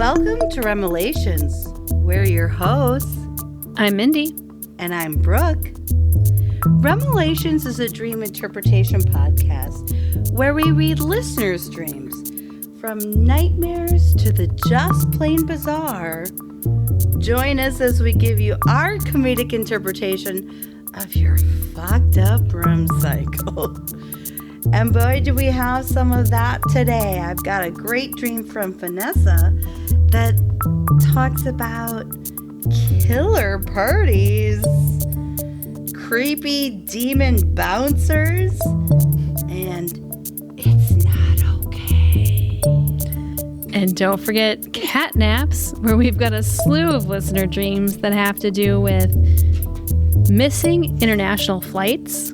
Welcome to REMelations. We're your hosts. I'm Mindy. And I'm Brooke. REMelations is a dream interpretation podcast where we read listeners' dreams. From nightmares to the just plain bizarre. Join us as we give you our comedic interpretation of your fucked up REM cycle. And boy, do we have some of that today. I've got a great dream from Vanessa that talks about killer parties, creepy demon bouncers, and it's not okay. And don't forget cat naps, where we've got a slew of listener dreams that have to do with missing international flights,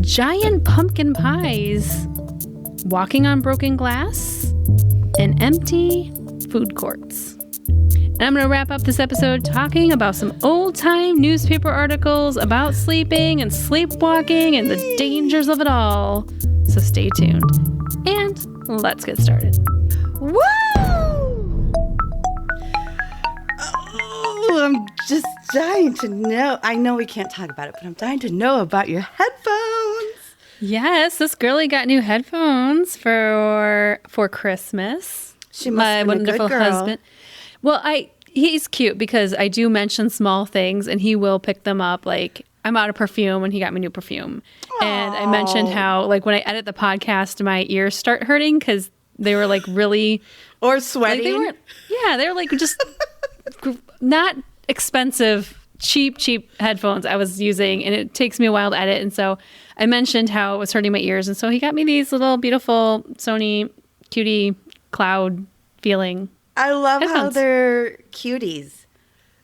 giant pumpkin pies, walking on broken glass, and empty food courts. And I'm going to wrap up this episode talking about some old-time newspaper articles about sleeping and sleepwalking and the dangers of it all. So stay tuned. And let's get started. Woo! Oh, I'm just dying to know. I know we can't talk about it, but I'm dying to know about your headphones. Yes, this girlie got new headphones for Christmas. She must have been a good girl. Husband. Well, he's cute because I do mention small things and he will pick them up. Like, I'm out of perfume and he got me new perfume. Aww. And I mentioned how, like, when I edit the podcast, my ears start hurting because they were like really or sweating. Like, they were like just not expensive, cheap headphones I was using, and it takes me a while to edit. And so I mentioned how it was hurting my ears, and so he got me these little beautiful Sony cutie cloud feeling. I love headphones. How they're cuties.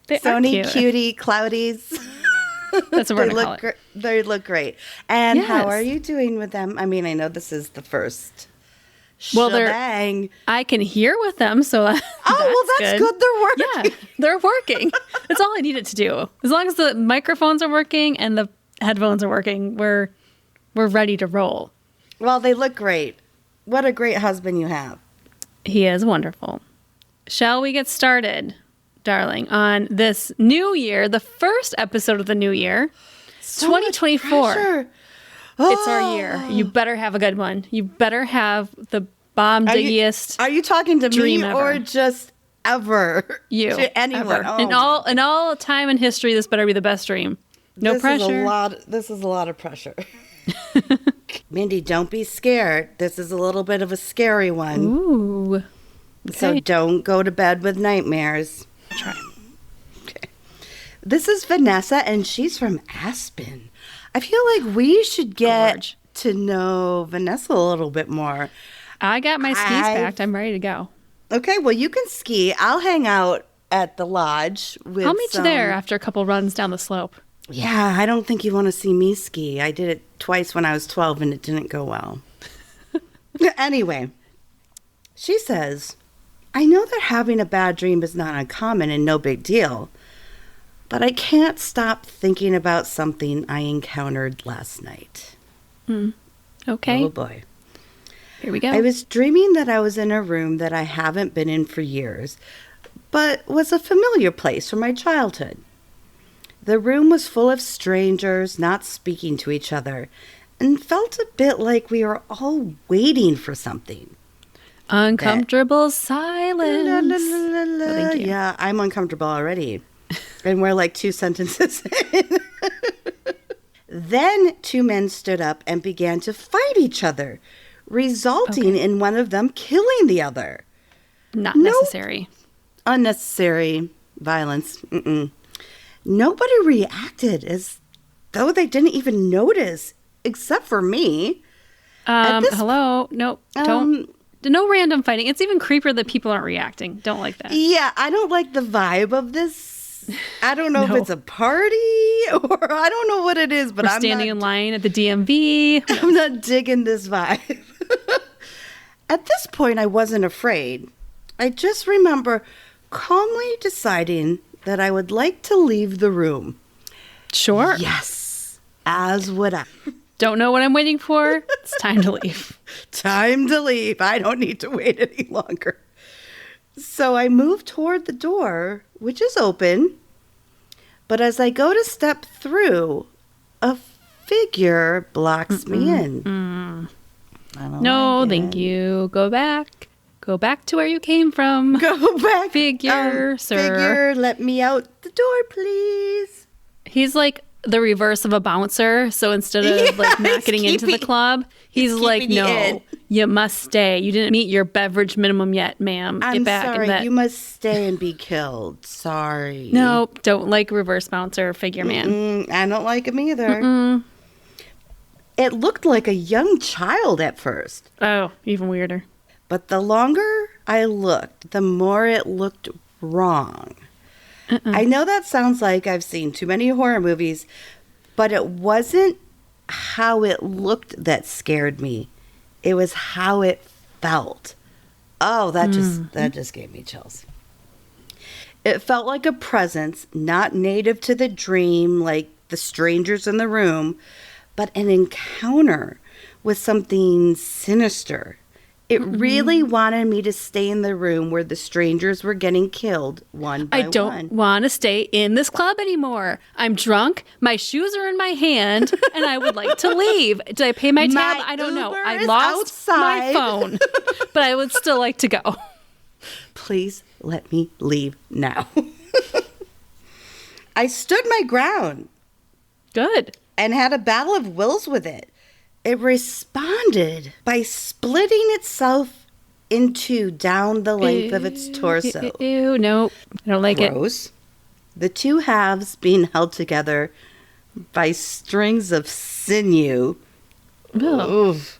Sony cutie cloudies. That's what we're gonna call it. They look great. And yes. How are you doing with them? I mean, I know this is the first. Well, I can hear with them, so that's good. They're working. Yeah, they're working. That's all I needed to do. As long as the microphones are working and the headphones are working, we're ready to roll. Well, they look great. What a great husband you have. He is wonderful. Shall we get started, darling, on this new year, the first episode of the new year, so 2024. It's our year. You better have a good one. You better have the bomb-diggiest Are you talking to me ever. or just ever? You. To anyone. Oh. In all time and history, this better be the best dream. No pressure. This is a lot of pressure. Mindy, don't be scared. This is a little bit of a scary one. Ooh. Okay. So don't go to bed with nightmares. Try. Okay. This is Vanessa, and she's from Aspen. I feel like we should get to know Vanessa a little bit more. I got my skis packed. I'm ready to go. Okay, well, you can ski. I'll hang out at the lodge with I'll meet you there after a couple runs down the slope. Yeah, I don't think you want to see me ski. I did it twice when I was 12 and it didn't go well. Anyway, she says, I know that having a bad dream is not uncommon and no big deal, but I can't stop thinking about something I encountered last night. Okay. Oh, boy. Here we go. I was dreaming that I was in a room that I haven't been in for years, but was a familiar place from my childhood. The room was full of strangers not speaking to each other and felt a bit like we were all waiting for something. Uncomfortable silence. La, la, la, la, la. Thank you. Yeah, I'm uncomfortable already. And we're like 2 sentences in. Then 2 men stood up and began to fight each other, resulting in one of them killing the other. Not necessary. Unnecessary violence. Nobody reacted as though they didn't even notice, except for me. Hello? Nope. Don't. No random fighting. It's even creepier that people aren't reacting. Don't like that. Yeah, I don't like the vibe of this. I don't know if it's a party or I don't know what it is, but I'm standing in line at the DMV. I'm not digging this vibe. At this point, I wasn't afraid. I just remember calmly deciding that I would like to leave the room. Sure. Yes, as would I. Don't know what I'm waiting for. It's time to leave. Time to leave. I don't need to wait any longer. So I move toward the door, which is open. But as I go to step through, a figure blocks me in. I don't No, like thank it. you. Go back. Go back to where you came from. Go back. Figure, sir. Figure, let me out the door, please. He's like the reverse of a bouncer. So instead of like not he's getting into the keeping- club, he's like, keeping you in. no, you must stay. You didn't meet your beverage minimum yet, ma'am. I'm Get back. sorry, in that. you must stay and be killed. Sorry. No, don't like reverse bouncer figure man. I don't like him either. It looked like a young child at first. Oh, even weirder. But the longer I looked, the more it looked wrong. I know that sounds like I've seen too many horror movies, but it wasn't how it looked that scared me. It was how it felt. Oh, that just gave me chills. It felt like a presence, not native to the dream, like the strangers in the room, but an encounter with something sinister. It really wanted me to stay in the room where the strangers were getting killed one by one. I don't want to stay in this club anymore. I'm drunk. My shoes are in my hand, and I would like to leave. Did I pay my tab? My I don't know. Uber I is lost my outside. phone, but I would still like to go. Please let me leave now. I stood my ground Good. and had a battle of wills with it. It responded by splitting itself in two down the length of its torso. Ew, nope. I don't like it. Gross. The two halves being held together by strings of sinew. Ugh. Oof.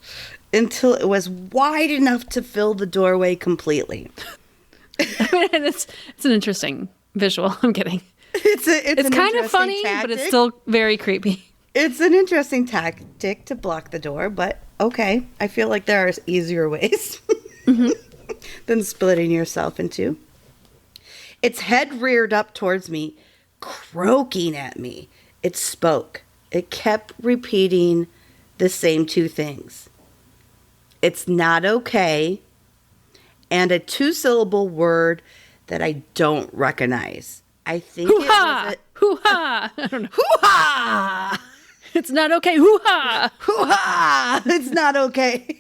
Until it was wide enough to fill the doorway completely. it's an interesting visual. I'm kidding. It's It's kind of funny, but it's still very creepy. It's an interesting tactic to block the door, but okay. I feel like there are easier ways than splitting yourself in two. Its head reared up towards me, croaking at me. It spoke. It kept repeating the same two things. It's not okay, and a two-syllable word that I don't recognize. I think Hoo-ha! it was Hoo-ha! I don't know. hoo-ha! It's not okay. Hoo-ha! Hoo-ha! It's not okay.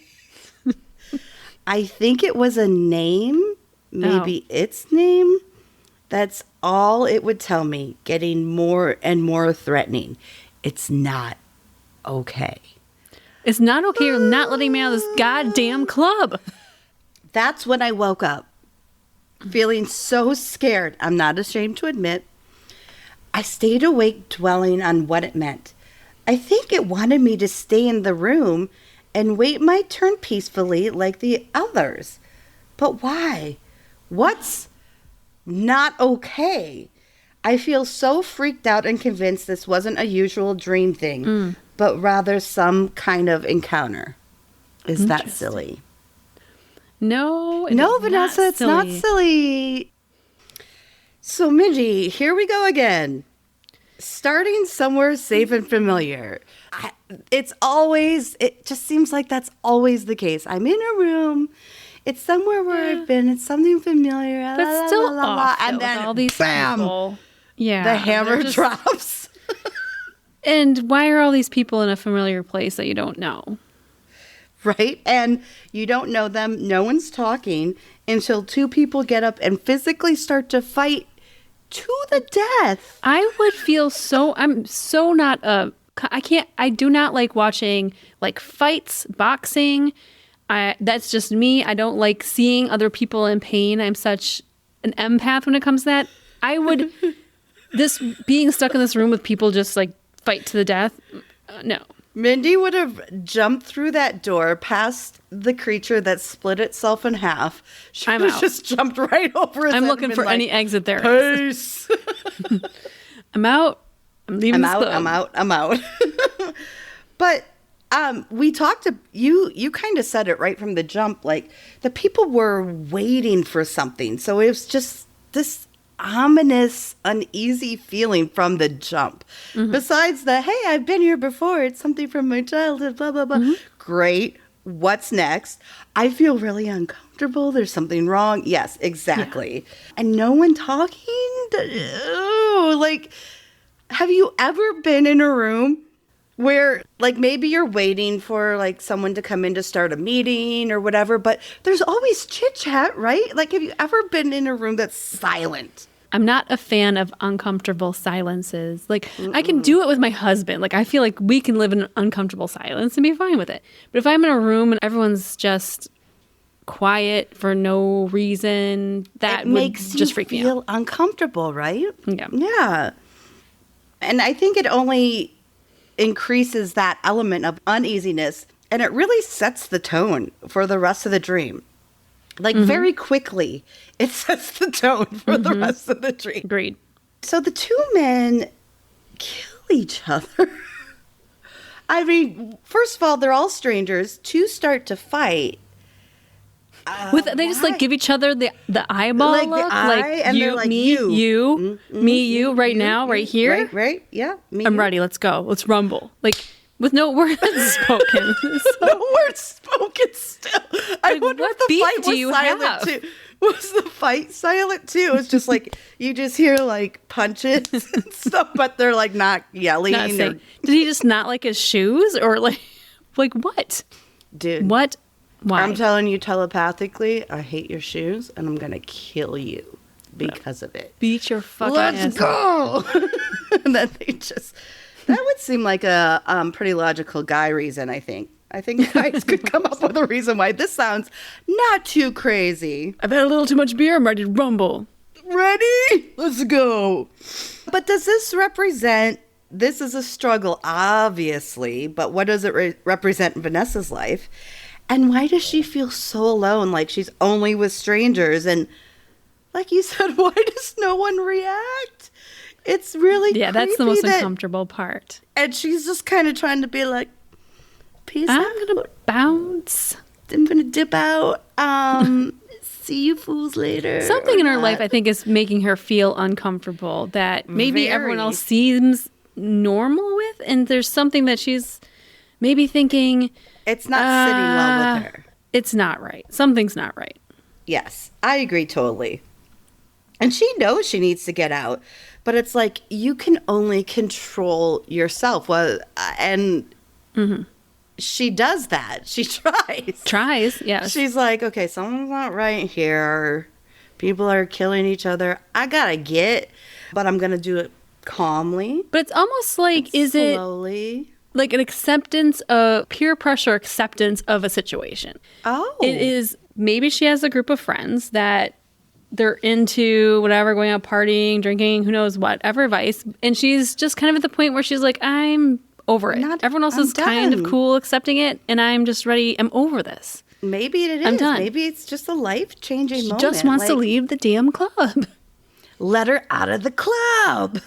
I think it was a name, maybe its name. That's all it would tell me, getting more and more threatening. It's not okay. It's not okay. You're not letting me out of this goddamn club. That's when I woke up, feeling so scared. I'm not ashamed to admit. I stayed awake, dwelling on what it meant. I think it wanted me to stay in the room and wait my turn peacefully like the others. But why? What's not okay? I feel so freaked out and convinced this wasn't a usual dream thing, but rather some kind of encounter. Is that silly? No, No, Vanessa, it's not silly. So, Mindy, here we go again. Starting somewhere safe and familiar. It just seems like that's always the case. I'm in a room. It's somewhere where I've been. It's something familiar. But still off, and though, then with all these bam, people. Yeah, the hammer they're just- drops. And why are all these people in a familiar place that you don't know? Right? And you don't know them. No one's talking until two people get up and physically start to fight to the death. I would feel I'm so not I do not like watching like fights, boxing. That's just me. I don't like seeing other people in pain. I'm such an empath when it comes to that. I would, being stuck in this room with people just like fight to the death. No. Mindy would have jumped through that door past the creature that split itself in half. She I'm would have out. just jumped right over his I'm head looking and for been any like, exit there is. Peace. I'm out. I'm leaving this club. I'm out. But we talked to you kind of said it right from the jump. Like the people were waiting for something. So it was just this ominous, uneasy feeling from the jump. Besides the, hey, I've been here before. It's something from my childhood, blah, blah, blah. Great. What's next? I feel really uncomfortable. There's something wrong. Yes, exactly. Yeah. And no one talking? Ew, like, have you ever been in a room where, like, maybe you're waiting for, like, someone to come in to start a meeting or whatever, but there's always chit chat, right? Like, have you ever been in a room that's silent? I'm not a fan of uncomfortable silences. Like, I can do it with my husband. Like, I feel like we can live in an uncomfortable silence and be fine with it. But if I'm in a room and everyone's just quiet for no reason, that makes just freak me out. Feel uncomfortable, right? Yeah. Yeah. And I think it only increases that element of uneasiness, and it really sets the tone for the rest of the dream. Like, very quickly, it sets the tone for the rest of the dream. Agreed. So the two men kill each other. I mean, first of all, they're all strangers. Two start to fight. They just, like, give each other the eyeball like look? The eye, like, and you, they're like, me, you, me, you, right now, right here? Right, yeah. Me, I'm ready. Let's go. Let's rumble. Like, with no words spoken. No words spoken still. I wonder if the fight was silent too. Was the fight silent too? It's just like, you just hear, like, punches and stuff, but they're, like, not yelling. Did he just not like his shoes? Or, like what? Dude. What? Why? I'm telling you telepathically, I hate your shoes, and I'm going to kill you because of it. Beat your fucking Let's go! And then they just... That would seem like a pretty logical guy reason, I think. I think guys could come up with a reason why this sounds not too crazy. I've had a little too much beer. I'm ready to rumble. Ready? Let's go. But does this represent... This is a struggle, obviously, but what does it represent in Vanessa's life? And why does she feel so alone, like she's only with strangers? And like you said, why does no one react? It's really Yeah, that's the most uncomfortable part. And she's just kind of trying to be like, peace out. I'm going to bounce. I'm going to dip out. See you fools later. Something in her life, I think, is making her feel uncomfortable that maybe everyone else seems normal with. And there's something that she's maybe thinking... It's not sitting well with her. It's not right. Something's not right. Yes, I agree totally. And she knows she needs to get out. But it's like, you can only control yourself. Well, and she does that. She tries. Yes. She's like, okay, something's not right here. People are killing each other. I gotta but I'm going to do it calmly. But it's almost like, slowly. Like an acceptance of peer pressure acceptance of a situation. Oh. It is, maybe she has a group of friends that they're into whatever, going out partying, drinking, who knows whatever vice. And she's just kind of at the point where she's like, I'm over it. Everyone else is kind of cool accepting it. And I'm just ready. I'm over this. Maybe it is. I'm done. Maybe it's just a life-changing moment. She just wants to leave the damn club. Let her out of the club.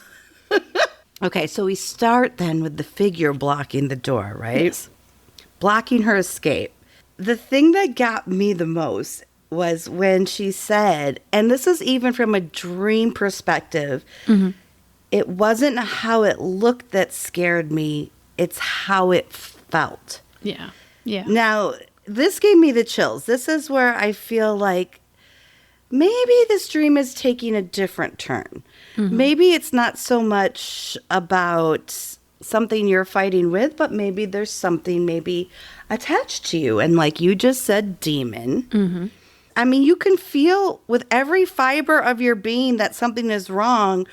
Okay, so we start then with the figure blocking the door, right? Yes. Blocking her escape. The thing that got me the most was when she said, and this is even from a dream perspective, it wasn't how it looked that scared me, it's how it felt. Yeah. Yeah. Now, this gave me the chills. This is where I feel like maybe this dream is taking a different turn. Maybe it's not so much about something you're fighting with, but maybe there's something maybe attached to you. And like you just said, demon. I mean, you can feel with every fiber of your being that something is wrong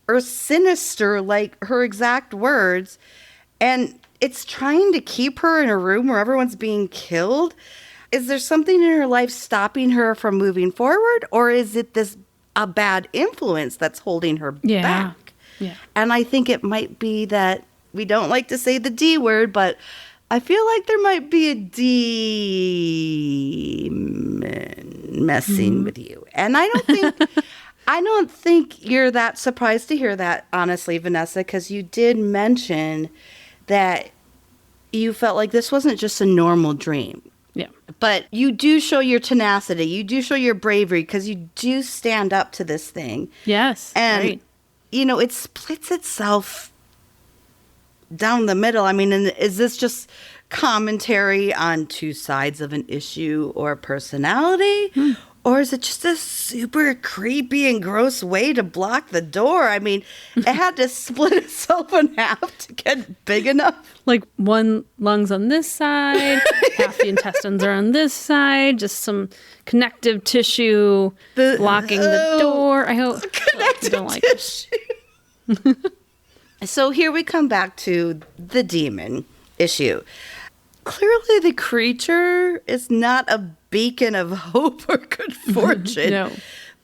or sinister, like her exact words. And it's trying to keep her in a room where everyone's being killed. Is there something in her life stopping her from moving forward? Or is it a bad influence that's holding her back? Yeah. And I think it might be that we don't like to say the D word, but I feel like there might be a demon messing with you. And I don't think you're that surprised to hear that, honestly, Vanessa, because you did mention that you felt like this wasn't just a normal dream. Yeah. But you do show your tenacity. You do show your bravery because you do stand up to this thing. Yes. And, you know, it splits itself down the middle. I mean, and is this just commentary on two sides of an issue or personality? Or is it just a super creepy and gross way to block the door? I mean, it had to split itself in half to get big enough. Like one lung's on this side, half the intestines are on this side, just some connective tissue blocking the door. I hope Connective I don't like tissue. So here we come back to the demon issue. Clearly the creature is not a beacon of hope or good fortune. No.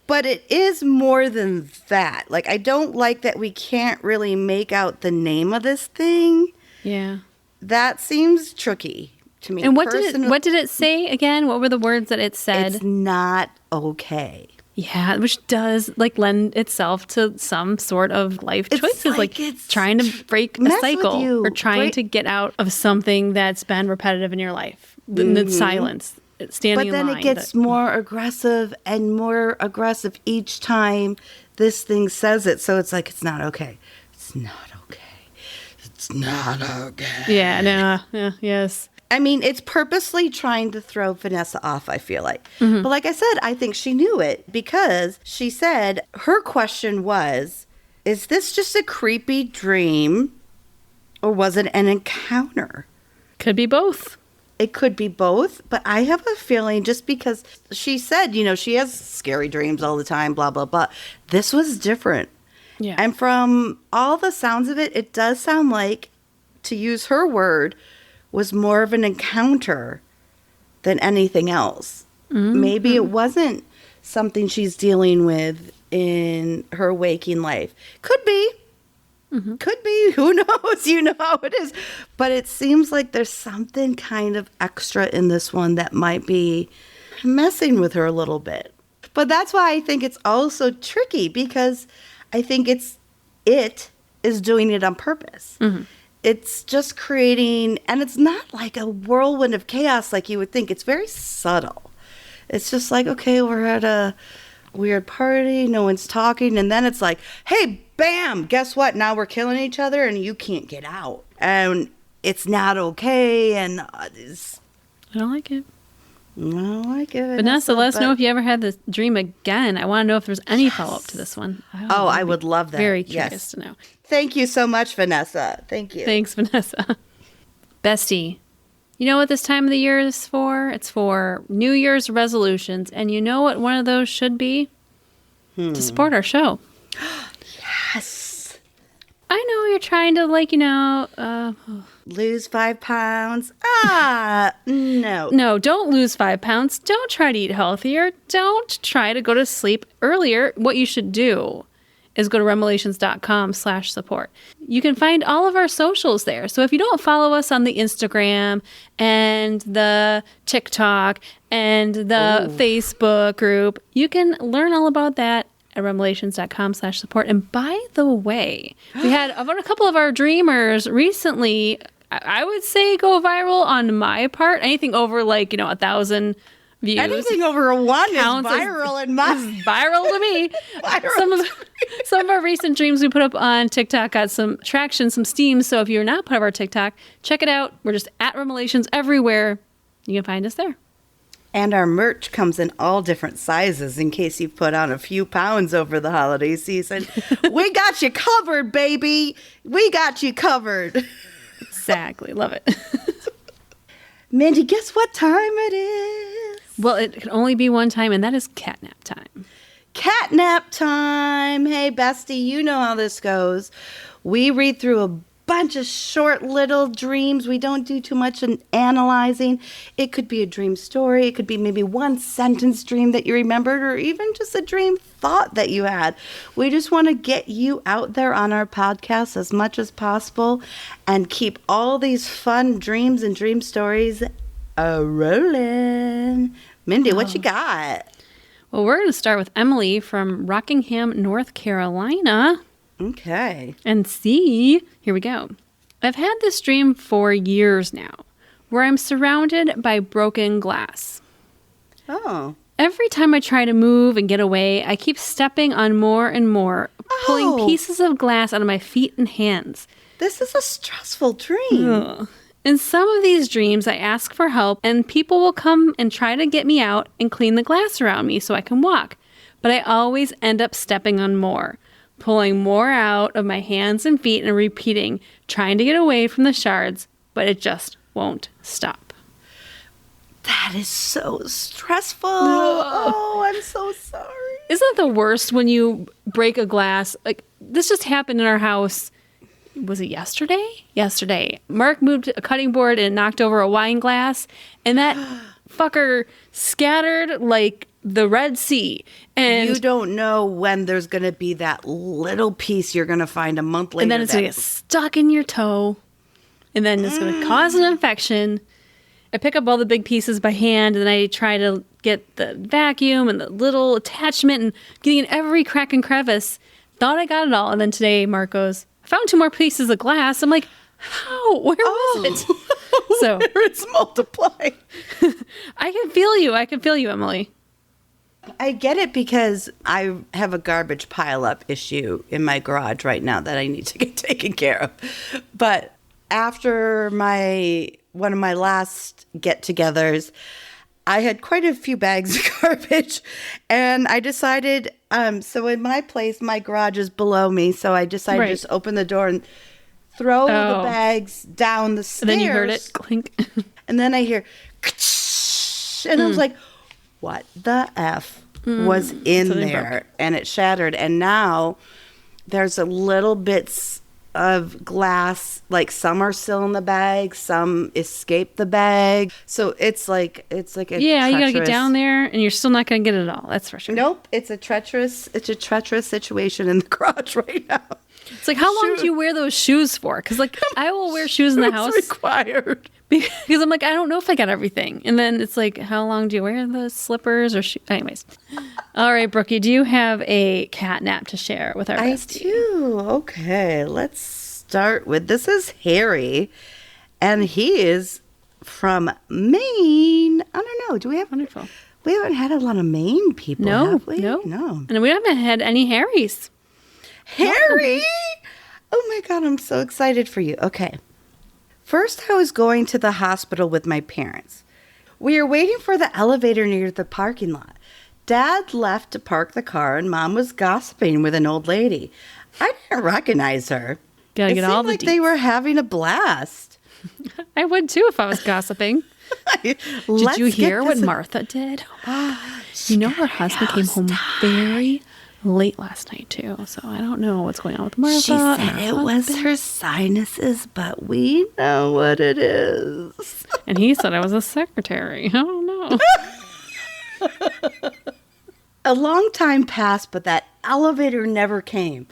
But it is more than that. Like, I don't like that we can't really make out the name of this thing. Yeah. That seems tricky to me. And what did it say again? What were the words that it said? It's not okay. Yeah, which does like lend itself to some sort of life choices, like it's trying to break a mess with cycle you. or trying to get out of something that's been repetitive in your life. The silence, standing in line. But then it gets more aggressive and more aggressive each time this thing says it. So it's like, it's not okay. It's not okay. It's not okay. Yeah, no, yeah, yes. I mean, it's purposely trying to throw Vanessa off, I feel like. But like I said, I think she knew it because she said her question was, is this just a creepy dream or was it an encounter? Could be both. It could be both, but I have a feeling just because she said, you know, she has scary dreams all the time, blah, blah, blah. This was different. Yeah. And from all the sounds of it, it does sound like, to use her word, was more of an encounter than anything else. Maybe it wasn't something she's dealing with in her waking life. Could be. Could be. Who knows? You know how it is. But it seems like there's something kind of extra in this one that might be messing with her a little bit. But that's why I think it's also tricky because I think it is doing it on purpose. It's just creating, and it's not like a whirlwind of chaos like you would think. It's very subtle. It's just like, okay, we're at a weird party, no one's talking, and then it's like, hey, bam, guess what? Now we're killing each other and you can't get out. And it's not okay, and I don't like it. I don't like it. Vanessa, let us know if you ever had this dream again. I want to know if there's any follow-up to this one. I would love that. Very curious to know. Thank you so much, Vanessa. Thank you. Thanks, Vanessa. Bestie, you know what this time of the year is for? It's for New Year's resolutions. And you know what one of those should be? To support our show. Yes. I know you're trying to, Lose 5 pounds. No. No, don't lose 5 pounds. Don't try to eat healthier. Don't try to go to sleep earlier. What you should do is go to REMelations.com/support. You can find all of our socials there. So if you don't follow us on the Instagram and the TikTok and the Facebook group, you can learn all about that at REMelations.com/support. And by the way, we had a couple of our dreamers recently, I would say, go viral on my part. Anything over 1,000 views. Anything over a 1 is viral in my viral to me. Some of our recent dreams we put up on TikTok got some traction, some steam. So if you're not part of our TikTok, check it out. We're just at REMelations everywhere. You can find us there. And our merch comes in all different sizes in case you've put on a few pounds over the holiday season. We got you covered, baby. We got you covered. Exactly. Love it. Mindy, guess what time it is? Well, it can only be one time, and that is catnap time. Catnap time. Hey, bestie, you know how this goes. We read through a bunch of short little dreams. We don't do too much in analyzing. It could be a dream story. It could be maybe one sentence dream that you remembered, or even just a dream thought that you had. We just want to get you out there on our podcast as much as possible and keep all these fun dreams and dream stories rolling. Mindy, what you got? Well, we're going to start with Emily from Rockingham, North Carolina. Okay. And see, here we go. I've had this dream for years now, where I'm surrounded by broken glass. Oh. Every time I try to move and get away, I keep stepping on more and more, pulling pieces of glass out of my feet and hands. This is a stressful dream. Ugh. In some of these dreams, I ask for help, and people will come and try to get me out and clean the glass around me so I can walk. But I always end up stepping on more, pulling more out of my hands and feet and repeating, trying to get away from the shards, but it just won't stop. That is so stressful. Oh, I'm so sorry. Isn't it the worst when you break a glass? Like, this just happened in our house. Was it yesterday? Yesterday. Mark moved a cutting board and knocked over a wine glass, and that fucker scattered like the Red Sea. And you don't know when there's going to be that little piece you're going to find a month later. And then it's going to get stuck in your toe, and then it's going to cause an infection. I pick up all the big pieces by hand, and then I try to get the vacuum and the little attachment and getting in every crack and crevice. Thought I got it all, and then today Mark goes, I found 2 more pieces of glass. I'm like, how? Where was it? So where it's multiplied. I can feel you. I can feel you, Emily. I get it because I have a garbage pile-up issue in my garage right now that I need to get taken care of. But after one of my last get-togethers, I had quite a few bags of garbage, and I decided, so in my place, my garage is below me, so I decided to just open the door and throw the bags down the stairs. And then you heard it clink. And then I hear, and I was like, what the F was in there? Broke. And it shattered, and now there's a little bits of glass, like some are still in the bag, some escape the bag. So it's like a you gotta get down there, and you're still not gonna get it all. That's for sure. Nope, it's a treacherous situation in the garage right now. It's like, how long do you wear those shoes for? Because like I will wear shoes in the house required because I'm like, I don't know if I got everything, and then it's like, how long do you wear the slippers or shoes? Anyways, all right, Brookie, do you have a cat nap to share with our bestie? I do. Okay, let's start with, this is Harry, and he is from Maine. I don't know. Do we have? Wonderful. We haven't had a lot of Maine people, have we? No. No. And we haven't had any Harrys. Harry! Oh my God, I'm so excited for you. Okay. First, I was going to the hospital with my parents. We were waiting for the elevator near the parking lot. Dad left to park the car, and Mom was gossiping with an old lady. I didn't recognize her. Gotta get all the deets. They were having a blast. I would too if I was gossiping. Did you hear what Martha did? You know, her husband came home very late last night too, so I don't know what's going on with Martha. She said it was her sinuses, but we know what it is. And he said I was a secretary. I don't know. A long time passed, but that elevator never came.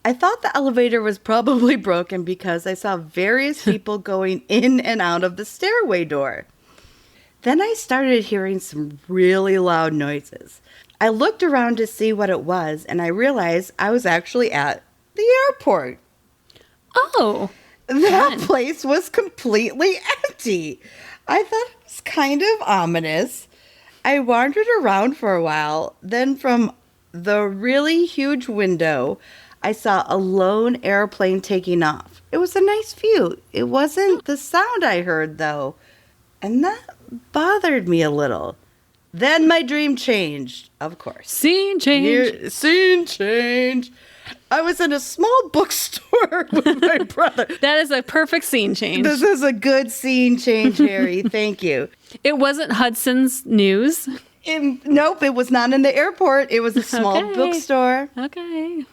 I thought the elevator was probably broken because I saw various people going in and out of the stairway door. Then I started hearing some really loud noises. I looked around to see what it was, and I realized I was actually at the airport. Oh. That place was completely empty. I thought it was kind of ominous. I wandered around for a while. Then from the really huge window, I saw a lone airplane taking off. It was a nice view. It wasn't the sound I heard, though, and that bothered me a little. Then my dream changed, of course. Scene change. Scene change. I was in a small bookstore with my brother. That is a perfect scene change. This is a good scene change, Harry. Thank you. It wasn't Hudson's News. Nope, it was not in the airport. It was a small bookstore. Okay.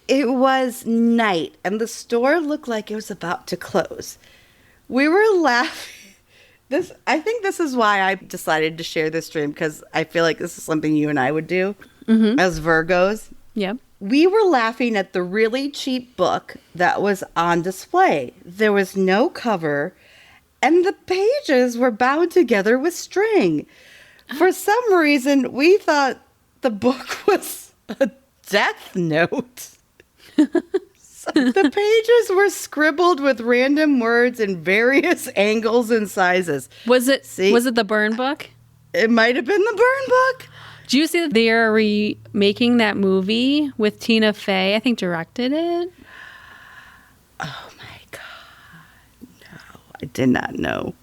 It was night, and the store looked like it was about to close. We were laughing. I think this is why I decided to share this dream, because I feel like this is something you and I would do as Virgos. Yep. We were laughing at the really cheap book that was on display. There was no cover, and the pages were bound together with string. For some reason, we thought the book was a death note. The pages were scribbled with random words in various angles and sizes. Was it the Burn book? It might have been the Burn book. Do you see that they are remaking that movie with Tina Fey? I think directed it. Oh my I did not know.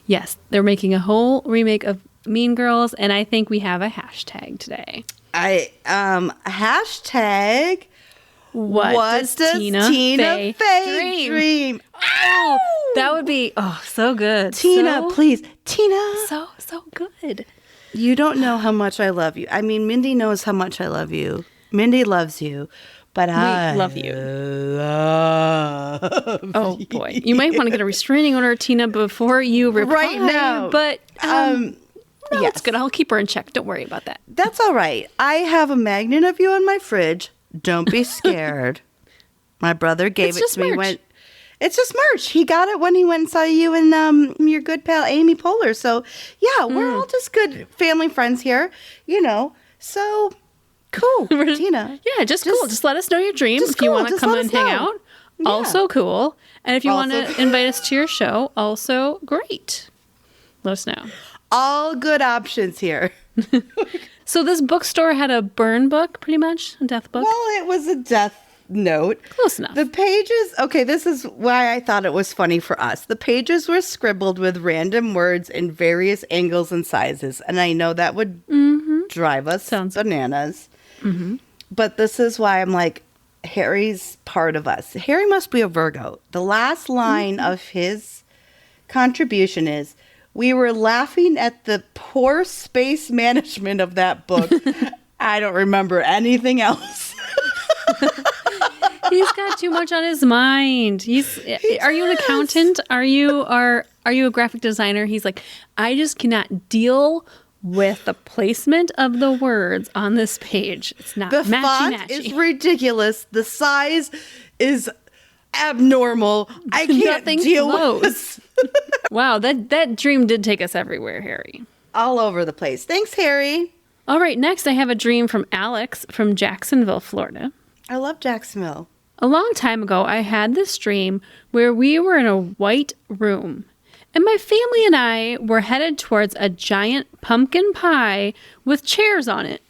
Yes, they're making a whole remake of Mean Girls, and I think we have a hashtag today. Hashtag what does Tina Fey dream? Oh, that would be so good. Tina, please. Tina. So good. You don't know how much I love you. I mean, Mindy knows how much I love you. Mindy loves you, but I love you. Love you. Boy. You might want to get a restraining order, Tina, before you reply. Right now. But yes. It's good. I'll keep her in check. Don't worry about that. That's all right. I have a magnet of you on my fridge. Don't be scared. My brother gave it to me. It's just merch. He got it when he went and saw you and your good pal Amy Poehler. So, yeah, we're all just good family friends here, So, cool, Tina. Yeah, just cool. Just let us know your dreams if you want to come and hang out. Yeah. Also cool. And if you want to invite us to your show, also great. Let us know. All good options here. So this bookstore had a burn book, pretty much, a death book? Well, it was a death note. Close enough. The pages, okay, this is why I thought it was funny for us. The pages were scribbled with random words in various angles and sizes. And I know that would drive us bananas. Mm-hmm. But this is why I'm like, Harry's part of us. Harry must be a Virgo. The last line of his contribution is, we were laughing at the poor space management of that book. I don't remember anything else. He's got too much on his mind. Are you an accountant? Are you a graphic designer? He's like, I just cannot deal with the placement of the words on this page. It's not the font is ridiculous. The size is abnormal. I can't deal with this. Wow, that dream did take us everywhere, Harry. All over the place. Thanks, Harry. All right, next I have a dream from Alex from Jacksonville, Florida. I love Jacksonville. A long time ago, I had this dream where we were in a white room, and my family and I were headed towards a giant pumpkin pie with chairs on it.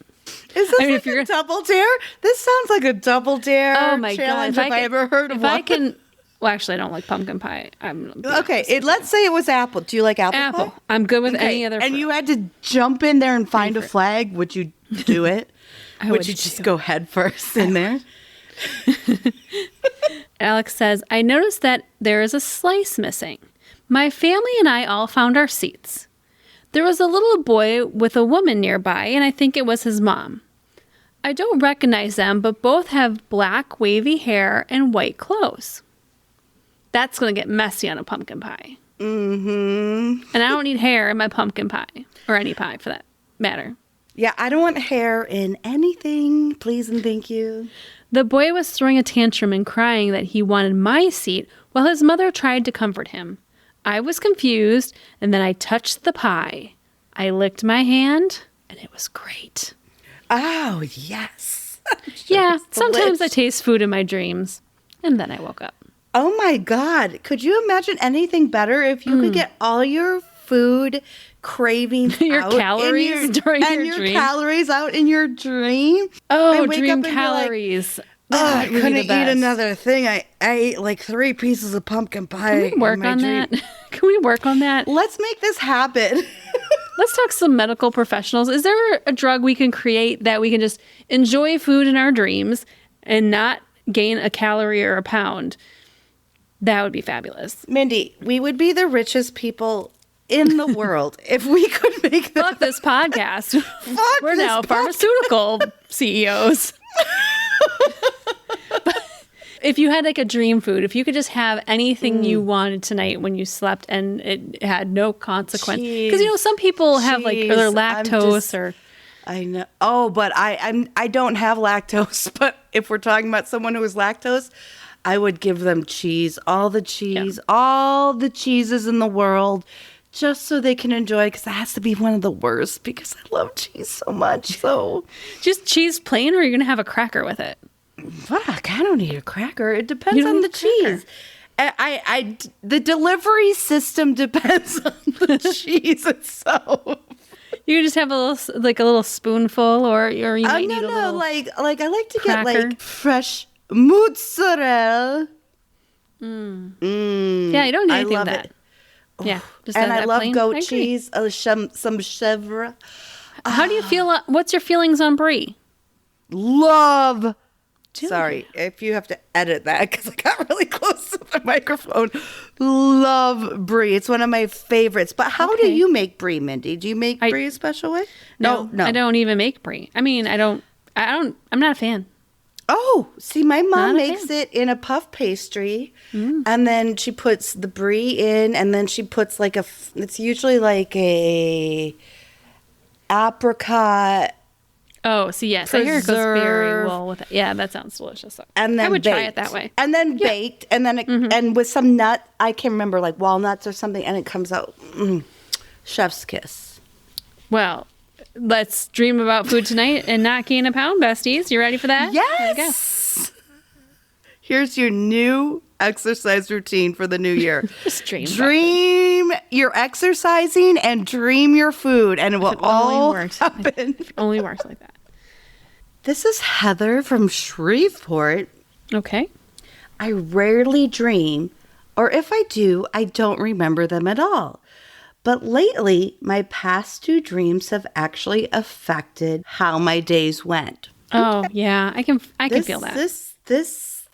Is this a double dare? This sounds like a double dare challenge if I ever heard of one. Well, actually, I don't like pumpkin pie. Let's say it was apple. Do you like apple pie? I'm good with any other fruit. And you had to jump in there and find a flag. Would you do it? Would you just go head first in there? Alex says, I noticed that there is a slice missing. My family and I all found our seats. There was a little boy with a woman nearby, and I think it was his mom. I don't recognize them, but both have black wavy hair and white clothes. That's going to get messy on a pumpkin pie. Mm-hmm. And I don't need hair in my pumpkin pie, or any pie for that matter. Yeah, I don't want hair in anything, please and thank you. The boy was throwing a tantrum and crying that he wanted my seat while his mother tried to comfort him. I was confused, and then I touched the pie. I licked my hand, and it was great. Oh, yes. Yeah, sometimes I taste food in my dreams, and then I woke up. Oh, my God. Could you imagine anything better if you could get all your food cravings your out calories during your dream? Calories out in your dream? Oh, dream calories. I couldn't eat another thing. I ate like 3 pieces of pumpkin pie. Can we work on that? Can we work on that? Let's make this happen. Let's talk to some medical professionals. Is there a drug we can create that we can just enjoy food in our dreams and not gain a calorie or a pound? That would be fabulous. Mindy, we would be the richest people in the world if we could make that. Fuck this podcast. We're now pharmaceutical CEOs. If you had like a dream food, if you could just have anything you wanted tonight when you slept and it had no consequence. Because, some people have like their lactose I know. Oh, but I don't have lactose. But if we're talking about someone who is lactose, I would give them cheese, all the cheeses in the world, just so they can enjoy it, because that has to be one of the worst, because I love cheese so much. So just cheese plain, or you're going to have a cracker with it? Fuck, I don't need a cracker. It depends on the cheese. The delivery system depends on the cheese itself. You just have a little spoonful, or you might need a little. Like I like to cracker. Get like fresh mozzarella. Yeah, you don't need anything like that. Yeah. Just And I that love plain. goat I agree. cheese, some chèvre. How do you feel? What's your feelings on brie? Love. Do Sorry if you have to edit that because I got really close to the microphone. Love brie. It's one of my favorites. But how do Okay. you make brie, Mindy? Do you make brie a special way? No, I don't even make brie. I mean, I'm not a fan. Oh, see, my mom Not a makes fan. it in a puff pastry, and then she puts the brie in, and then she puts like it's usually like a apricot, Oh, see, yes. I hear it goes very preserve. well with it. Yeah, that sounds delicious. And then I would baked. try it that way. And then baked, and then and with some nut, I can't remember, like walnuts or something, and it comes out chef's kiss. Well, let's dream about food tonight and not gain a pound, besties. You ready for that? Here we go. Yes. Here's your new exercise routine for the new year. Just dream. about it. Dream you're exercising and dream your food, and it will If it only all worked. happen. If it only works like that. This is Heather from Shreveport. Okay. I rarely dream, or if I do, I don't remember them at all. But lately, my past two dreams have actually affected how my days went. Oh, yeah. I can feel that.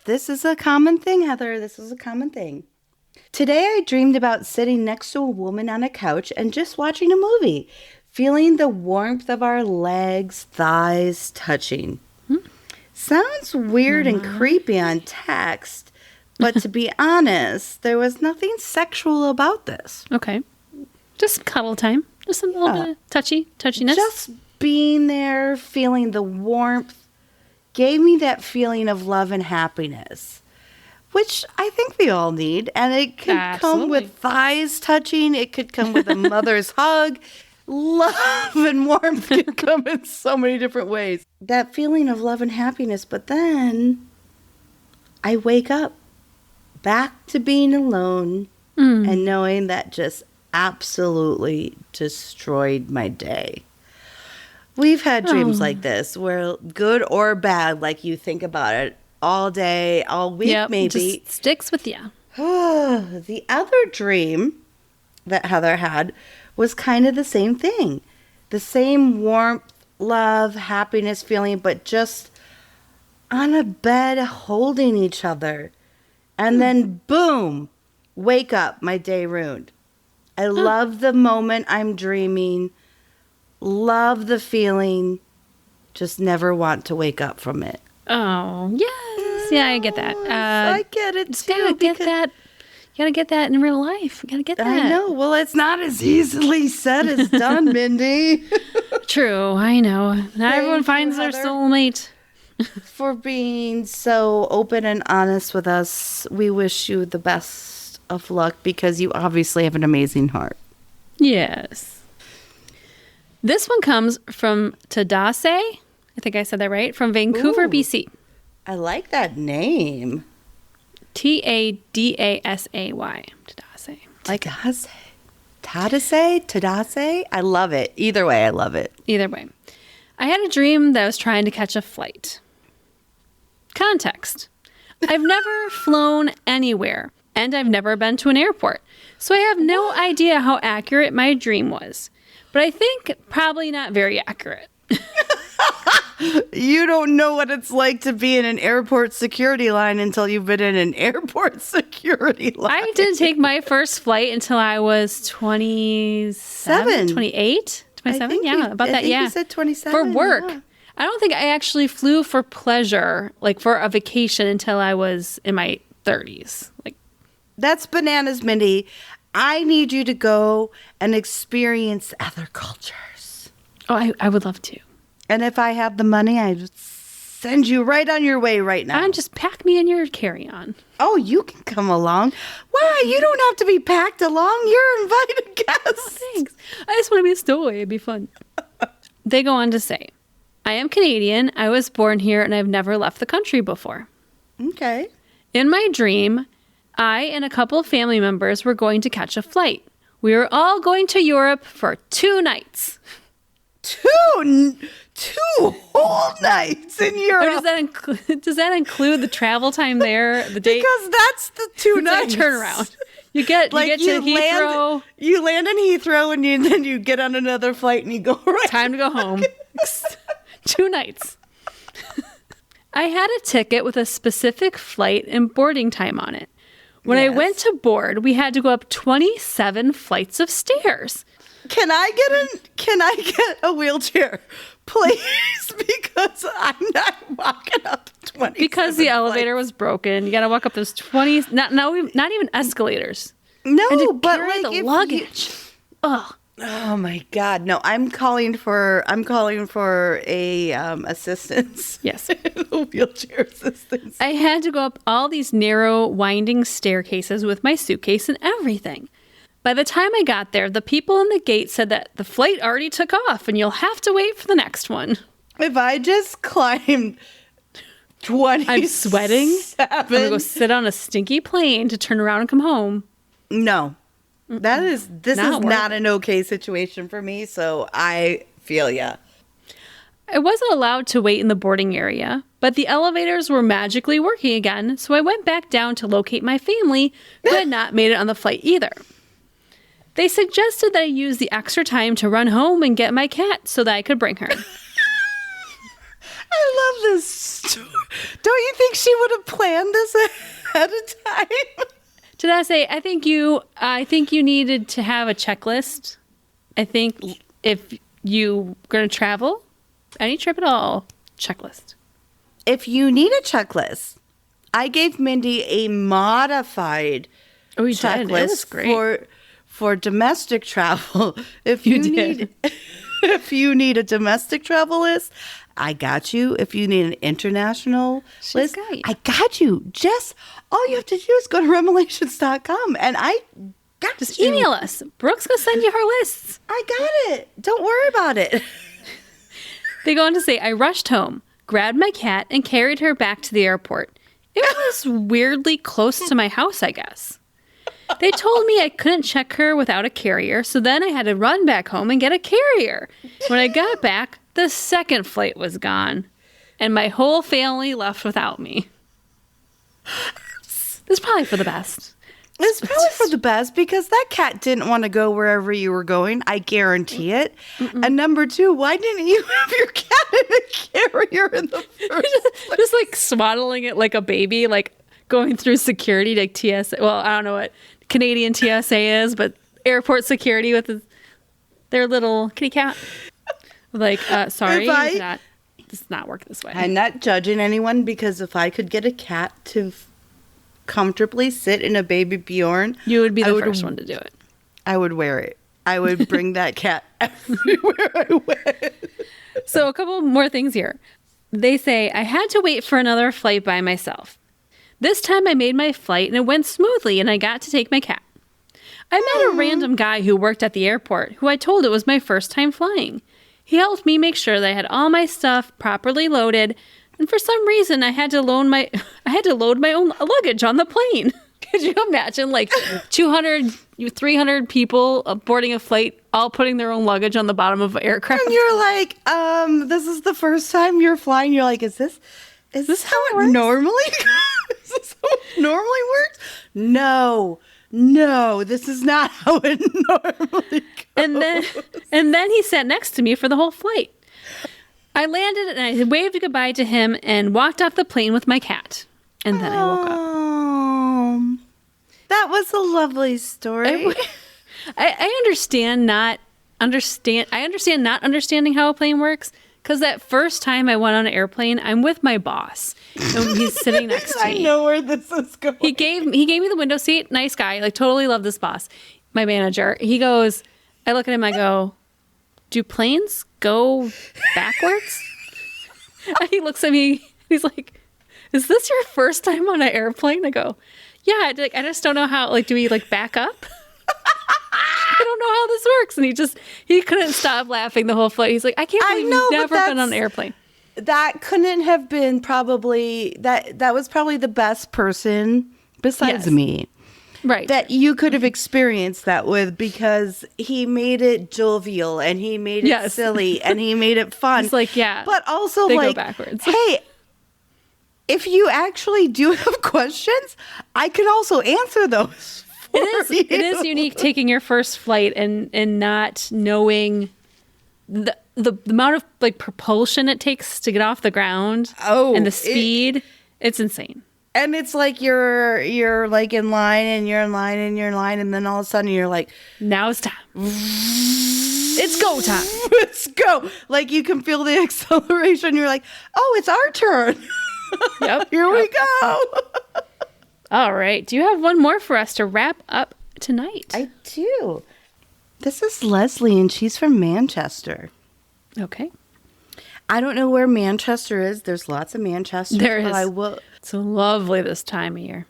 This is a common thing, Heather. This is a common thing. Today, I dreamed about sitting next to a woman on a couch and just watching a movie, feeling the warmth of our legs, thighs touching. Sounds weird and creepy on text, but to be honest, there was nothing sexual about this. Okay. Just cuddle time. Just a little bit of touchiness. Just being there, feeling the warmth, gave me that feeling of love and happiness, which I think we all need. And it can come with thighs touching. It could come with a mother's hug. Love and warmth can come in so many different ways. That feeling of love and happiness. But then I wake up back to being alone and knowing that just absolutely destroyed my day. We've had dreams like this where good or bad, like you think about it all day, all week, maybe. Just sticks with you. The other dream that Heather had was kind of the same thing. The same warmth, love, happiness feeling, but just on a bed holding each other. And then boom, wake up, my day ruined. I love the moment I'm dreaming. Love the feeling, just never want to wake up from it. Oh, yes. Yeah, I get that. I get it Just too. gotta get that. You gotta get that in real life. You gotta get that. I know. Well, it's not as easily said as done, Mindy. True, I know. Not Thank everyone you, finds their Heather. soulmate. For being so open and honest with us. We wish you the best of luck because you obviously have an amazing heart. Yes. This one comes from Tadase. I think I said that right. From Vancouver, Ooh. BC. I like that name. Tadasay. Tadase. Like Tadase? I love it. Either way, I love it. Either way. I had a dream that I was trying to catch a flight. Context. I've never flown anywhere, and I've never been to an airport. So I have no idea how accurate my dream was. But I think probably not very accurate. You don't know what it's like to be in an airport security line until you've been in an airport security line. I didn't take my first flight until I was 27, 28, 27. Yeah, about that. Yeah. You said 27. For work. Yeah. I don't think I actually flew for pleasure, like for a vacation, until I was in my 30s. Like, That's bananas, Mindy. I need you to go and experience other cultures. oh, I would love to. And if I have the money, I'd send you right on your way right now. And just pack me in your carry-on. Oh, you can come along. Why? You don't have to be packed along. You're invited guests. Thanks. I just want to be a stowaway. It'd be fun. They go on to say, I am Canadian. I was born here and I've never left the country before. Okay. In my dream, I and a couple of family members were going to catch a flight. We were all going to Europe for 2 nights. Two whole nights in Or Europe. does that include the travel time there? The day Because that's the 2 nights. turnaround. You get to Heathrow. You land in Heathrow, and then you get on another flight, and you go right. Time to go home. 2 nights. I had a ticket with a specific flight and boarding time on it. When I went to board, we had to go up 27 flights of stairs. Can I get a wheelchair, please? Because I'm not walking up 20. Because the elevator was broken. You got to walk up those 20. Not even escalators. No, but carry like the luggage. Ugh. Oh my God! No, I'm calling for a assistance. Yes, a wheelchair assistance. I had to go up all these narrow, winding staircases with my suitcase and everything. By the time I got there, the people in the gate said that the flight already took off and you'll have to wait for the next one. If I just climbed 20, I'm sweating. I'm gonna go sit on a stinky plane to turn around and come home. No. This is not an okay situation for me, so I feel ya. I wasn't allowed to wait in the boarding area, but the elevators were magically working again, so I went back down to locate my family who had not made it on the flight either. They suggested that I use the extra time to run home and get my cat so that I could bring her. I love this story. Don't you think she would have planned this ahead of time? Did I say, I think you needed to have a checklist. I think if you going to travel, any trip at all, checklist. If you need a checklist, I gave Mindy a modified checklist. It was great. For domestic travel. If you need a domestic travel list, I got you. If you need an international list, I got you. Just all you have to do is go to REMelations.com, and I got just email us. Brooke's gonna send you her lists. I got it. Don't worry about it. They go on to say, I rushed home, grabbed my cat, and carried her back to the airport. It was weirdly close to my house, I guess. They told me I couldn't check her without a carrier, so then I had to run back home and get a carrier. When I got back, the second flight was gone, and my whole family left without me. It's probably for the best. It's probably for the best because that cat didn't want to go wherever you were going. I guarantee it. Mm-mm. And number 2, why didn't you have your cat in a carrier in the first place? Just like swaddling it like a baby, like going through security like TSA. Well, I don't know what Canadian TSA is, but airport security with their little kitty cat. Like, sorry, this does not work this way. I'm not judging anyone because if I could get a cat to comfortably sit in a baby Bjorn, you would be the first one to do it. I would wear it. I would bring that cat everywhere I went. So a couple more things here. They say, I had to wait for another flight by myself. This time I made my flight and it went smoothly and I got to take my cat. I met a random guy who worked at the airport who I told it was my first time flying. He helped me make sure that I had all my stuff properly loaded, and for some reason I had to load my own luggage on the plane. Could you imagine like 200, 300 people boarding a flight, all putting their own luggage on the bottom of an aircraft? And you're like, this is the first time you're flying. You're like, is this how it normally goes? Is this how it normally works? No, this is not how it normally goes. And then he sat next to me for the whole flight. I landed and I waved goodbye to him and walked off the plane with my cat. And then I woke up. That was a lovely story. I understand not understanding how a plane works. Because that first time I went on an airplane, I'm with my boss. And he's sitting next to me. I know where this is going. He gave me the window seat. Nice guy. Like, totally love this boss. My manager. He goes, I look at him, I go, do planes go backwards? And he looks at me. He's like, is this your first time on an airplane? I go, yeah. I just don't know how. Like, do we like back up? I don't know how this works. And he couldn't stop laughing the whole flight. He's like, I can't believe you've never been on an airplane. That couldn't have been probably, that was probably the best person besides me. Right. That you could have experienced that with, because he made it jovial and he made it silly and he made it fun. He's like, yeah. But also they like, go backwards. Hey, if you actually do have questions, I can also answer those It is unique taking your first flight and not knowing the amount of like propulsion it takes to get off the ground. And the speed. It's insane. And it's like you're like in line and you're in line and you're in line, and then all of a sudden you're like, now it's time. It's go time. Let's go. Like you can feel the acceleration. You're like, oh, it's our turn. Yep. Here we go. All right. Do you have one more for us to wrap up tonight? I do. This is Leslie, and she's from Manchester. Okay. I don't know where Manchester is. There's lots of Manchester. There is. But I will. It's lovely this time of year.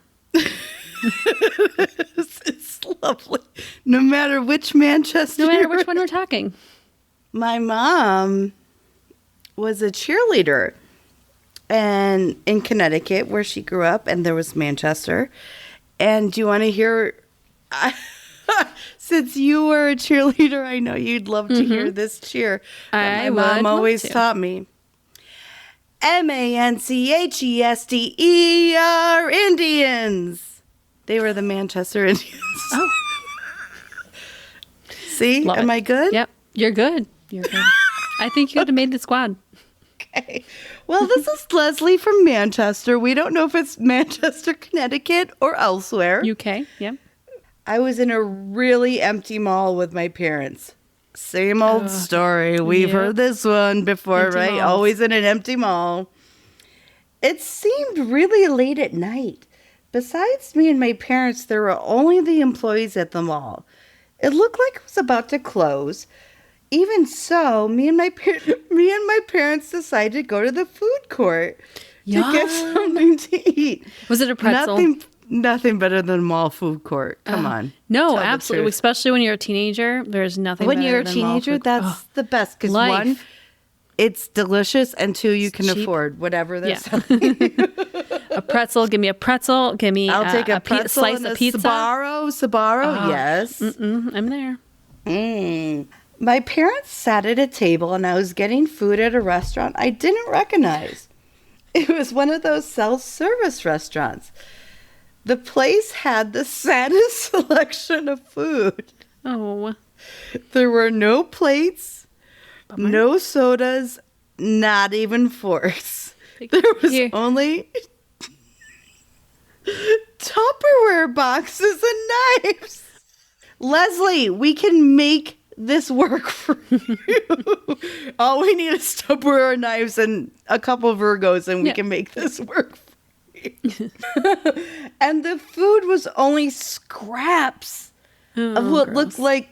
It's lovely. No matter which Manchester. No matter which one we're talking. My mom was a cheerleader and in Connecticut where she grew up, and there was Manchester. And do you want to hear, since you were a cheerleader, I know you'd love to hear this cheer that my mom always taught me. Manchester Indians. They were the Manchester Indians. Oh. See? Am I good? Yep. You're good. You're good. I think you could have made the squad. Okay. Well, this is Leslie from Manchester. We don't know if it's Manchester, Connecticut, or elsewhere. UK, yep. I was in a really empty mall with my parents. Same old story. We've heard this one before, empty right? Malls. Always in an empty mall. It seemed really late at night. Besides me and my parents, there were only the employees at the mall. It looked like it was about to close. Even so, me and my parents decided to go to the food court to get something to eat. Was it a pretzel? Nothing better than a mall food court. Come on. No, absolutely. Especially when you're a teenager, there's nothing better than mall food. When you're a teenager, that's the best. Because one, it's delicious, and two, you can afford whatever they're selling. A pretzel. Give me a pretzel. Give me I'll take a pretzel slice and of pizza. Sbarro, yes. I'm there. My parents sat at a table, and I was getting food at a restaurant I didn't recognize. It was one of those self-service restaurants. The place had the saddest selection of food. Oh. There were no plates, no sodas, not even forks. There was only Tupperware boxes and knives. Leslie, we can make this work for you. All we need is Tupperware knives and a couple of Virgos, and we can make this work for you. And the food was only scraps of what looked like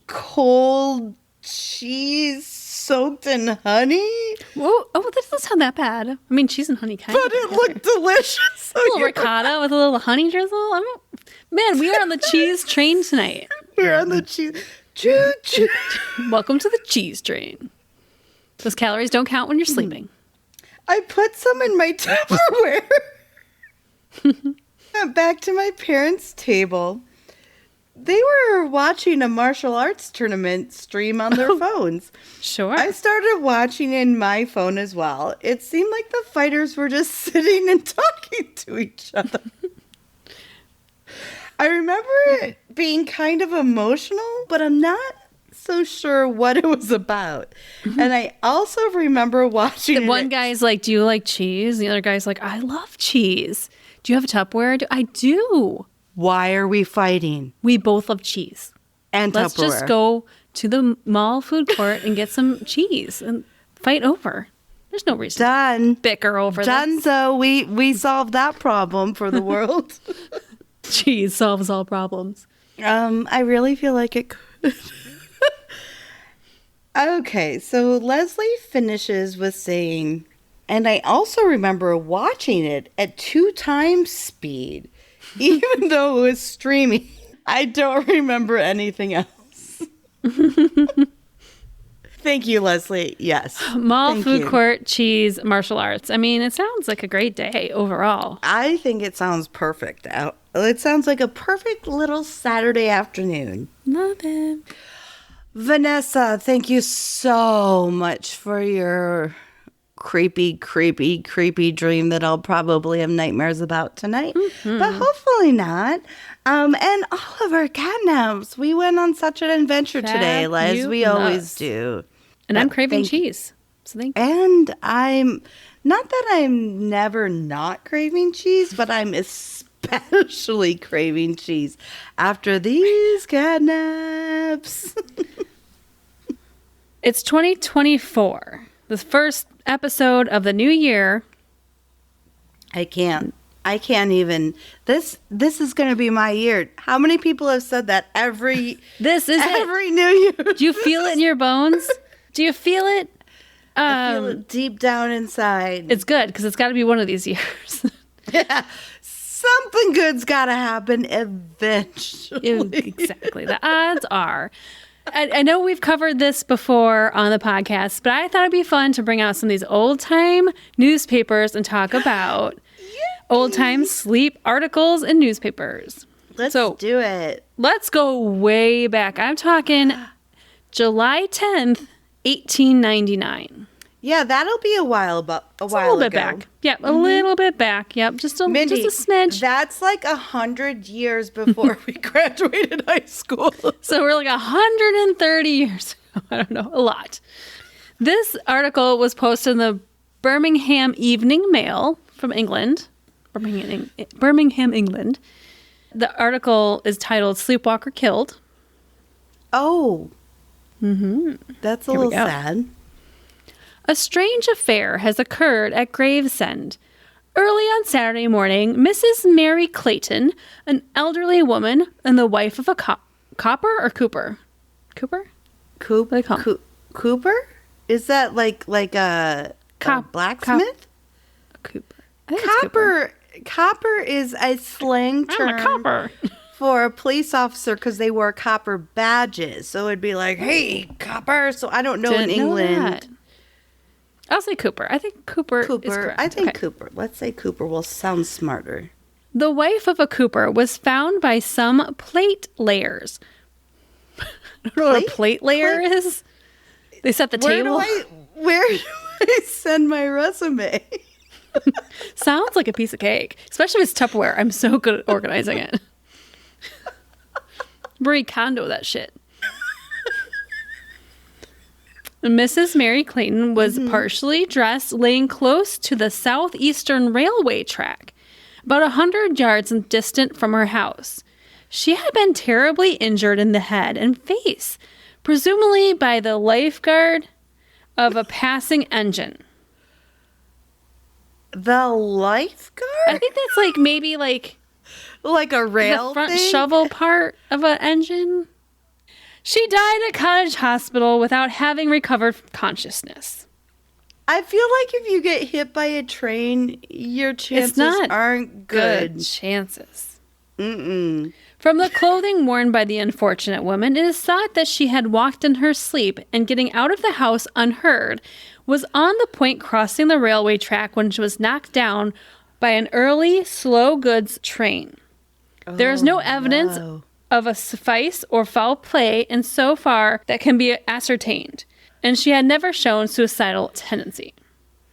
cold cheese soaked in honey. Whoa, that doesn't sound that bad. I mean, cheese and honey kind of. But it looked delicious. So a little ricotta with a little honey drizzle. Man, we are on the cheese train tonight. We're on the cheese. Choo, choo. Welcome to the cheese train. Those calories don't count when you're sleeping. I put some in my Tupperware. Went back to my parents' table. They were watching a martial arts tournament stream on their phones. Sure. I started watching in my phone as well. It seemed like the fighters were just sitting and talking to each other. I remember it being kind of emotional, but I'm not so sure what it was about. And I also remember watching one guy's like, do you like cheese? The other guy's like, I love cheese. Do you have a Tupperware? I do. Why are we fighting? We both love cheese. And Let's Tupperware. just go to the mall food court and get some cheese and fight over. There's no reason to bicker over this. Dunzo, we solved that problem for the world. Cheese solves all problems. I really feel like it could. Okay, so Leslie finishes with saying, and I also remember watching it at 2 times speed, even though it was streaming. I don't remember anything else. Thank you, Leslie. Yes. Mall food court, cheese, martial arts. I mean, it sounds like a great day overall. I think it sounds perfect. It sounds like a perfect little Saturday afternoon. Love it. Vanessa, thank you so much for your creepy dream that I'll probably have nightmares about tonight. But hopefully not. And all of our catnaps. We went on such an adventure today, as we always do. And I'm craving cheese. So thank you. And I'm, not that I'm never not craving cheese, but I'm especially craving cheese after these catnaps. It's 2024, the first episode of the new year. I can't even. This is going to be my year. How many people have said that every New Year? Do you feel it in your bones? Do you feel it? I feel it deep down inside. It's good because it's got to be one of these years. Yeah, something good's got to happen eventually. Exactly. The odds are. I know we've covered this before on the podcast, but I thought it'd be fun to bring out some of these old-time newspapers and talk about old-time sleep articles in newspapers. Let's do it. Let's go way back. I'm talking July 10th, 1899. Yeah, that'll be a while bit back. Yep, a little bit back. Yep, Mindy, just a smidge. That's like 100 years before we graduated high school. So we're like 130 years ago. I don't know, a lot. This article was posted in the Birmingham Evening Mail from England. Birmingham, England. The article is titled "Sleepwalker Killed." Oh. Mm-hmm. That's a little sad. A strange affair has occurred at Gravesend. Early on Saturday morning, Mrs. Mary Clayton, an elderly woman and the wife of a copper or cooper? Cooper? Cooper? Is that like a blacksmith? Cooper. Copper is a slang term. I'm a copper. For a police officer because they wore copper badges. So it'd be like, hey, copper. So I don't know in England. I'll say Cooper. I think Cooper is correct. I think Cooper. Let's say Cooper will sound smarter. The wife of a cooper was found by some plate layers. I don't know what a plate layer is. They set the table. Where do I send my resume? Sounds like a piece of cake, especially if it's Tupperware. I'm so good at organizing it. Marie Kondo that shit. Mrs. Mary Clayton was partially dressed, laying close to the southeastern railway track, about 100 yards distant from her house. She had been terribly injured in the head and face, presumably by the lifeguard of a passing engine. The lifeguard? I think that's like maybe like a rail the front thing? shovel part of an engine. She died at Cottage Hospital without having recovered consciousness. I feel like if you get hit by a train, your chances aren't good. Chances. Mm-mm. From the clothing worn by the unfortunate woman, it is thought that she had walked in her sleep and getting out of the house unheard, was on the point crossing the railway track when she was knocked down by an early slow goods train. There is no evidence of a suffice or foul play in so far that can be ascertained, and she had never shown suicidal tendency.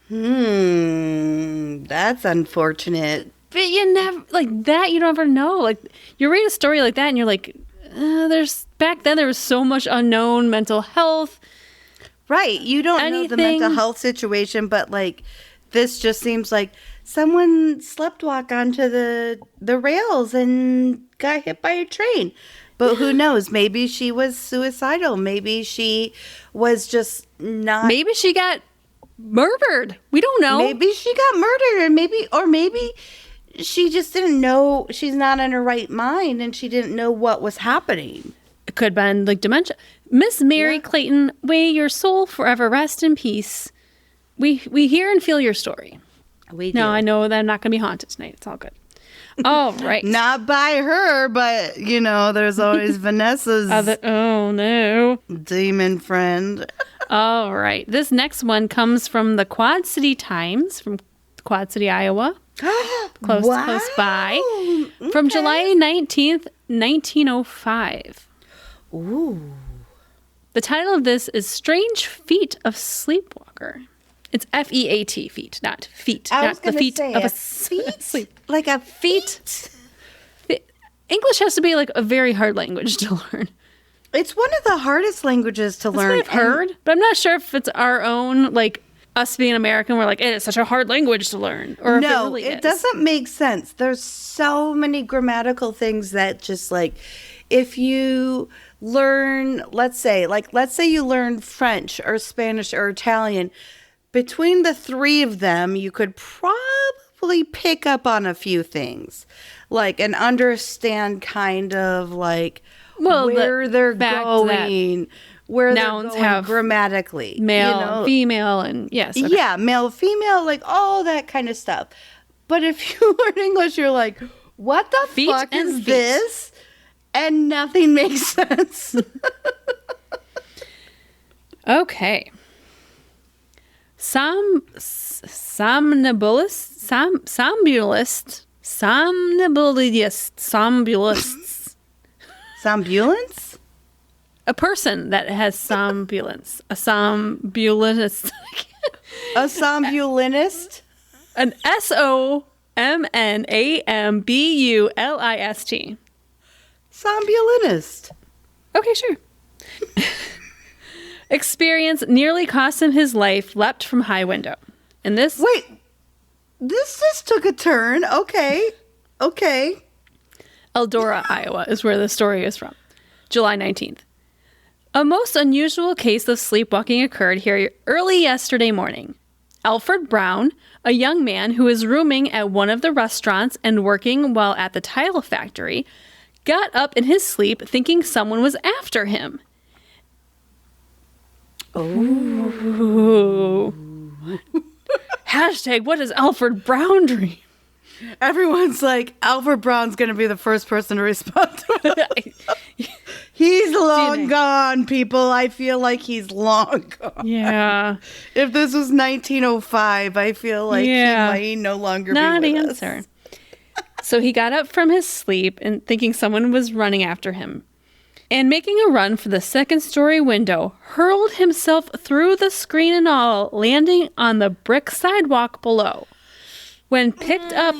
That's unfortunate. But you never, like that, you don't ever know. Like, you read a story like that and you're like, back then there was so much unknown mental health. Right. You don't know the mental health situation, but like, this just seems like someone sleptwalked onto the rails and got hit by a train. But who knows? Maybe she was suicidal. Maybe she was just not. Maybe she got murdered. We don't know. Maybe she got murdered, and maybe she just didn't know. She's not in her right mind, and she didn't know what was happening. It could have been like dementia. Miss Mary Clayton, may your soul forever rest in peace. We hear and feel your story. We do. No, I know that I'm not going to be haunted tonight. It's all good. All right. Not by her, but, there's always Vanessa's oh, no. demon friend. All right. This next one comes from the Quad City Times from Quad City, Iowa. Close by. Okay. From July 19th, 1905. Ooh. The title of this is Strange Feat of Sleepwalker. It's F-E-A-T, feet, not feet. I not was the feet say of a feet? sleep. Like a feet? English has to be like a very hard language to learn. It's one of the hardest languages to learn. That's what I've heard, but I'm not sure if it's our own, like us being American, we're like, it is such a hard language to learn. Or no, if it really it is. doesn't make sense. There's so many grammatical things that just like, if you learn, let's say you learn French or Spanish or Italian, between the three of them, you could probably pick up on a few things, like, and understand kind of like where they're going, where nouns they're going have grammatically, male, female, and yes. Okay. Yeah, male, female, like all that kind of stuff. But if you learn English, you're like, what the fuck is this? And nothing makes sense. Okay. Somnambulists. Somnambulance? A person that has somnambulance. A somnambulist. A somnambulinist? An SOMNAMBULIST. Somnambulinist. Okay, sure. Experience nearly cost him his life, leapt from high window. And this... Wait. This just took a turn. Okay. Eldora, Iowa is where the story is from. July 19th. A most unusual case of sleepwalking occurred here early yesterday morning. Alfred Brown, a young man who was rooming at one of the restaurants and working while at the tile factory, got up in his sleep thinking someone was after him. Oh. Hashtag, what does Alfred Brown dream? Everyone's like, Alfred Brown's going to be the first person to respond to it. He's long gone, people. I feel like he's long gone. Yeah. If this was 1905, I feel like he might no longer be with us. So he got up from his sleep and thinking someone was running after him. And making a run for the second-story window, hurled himself through the screen and all, landing on the brick sidewalk below. When picked up,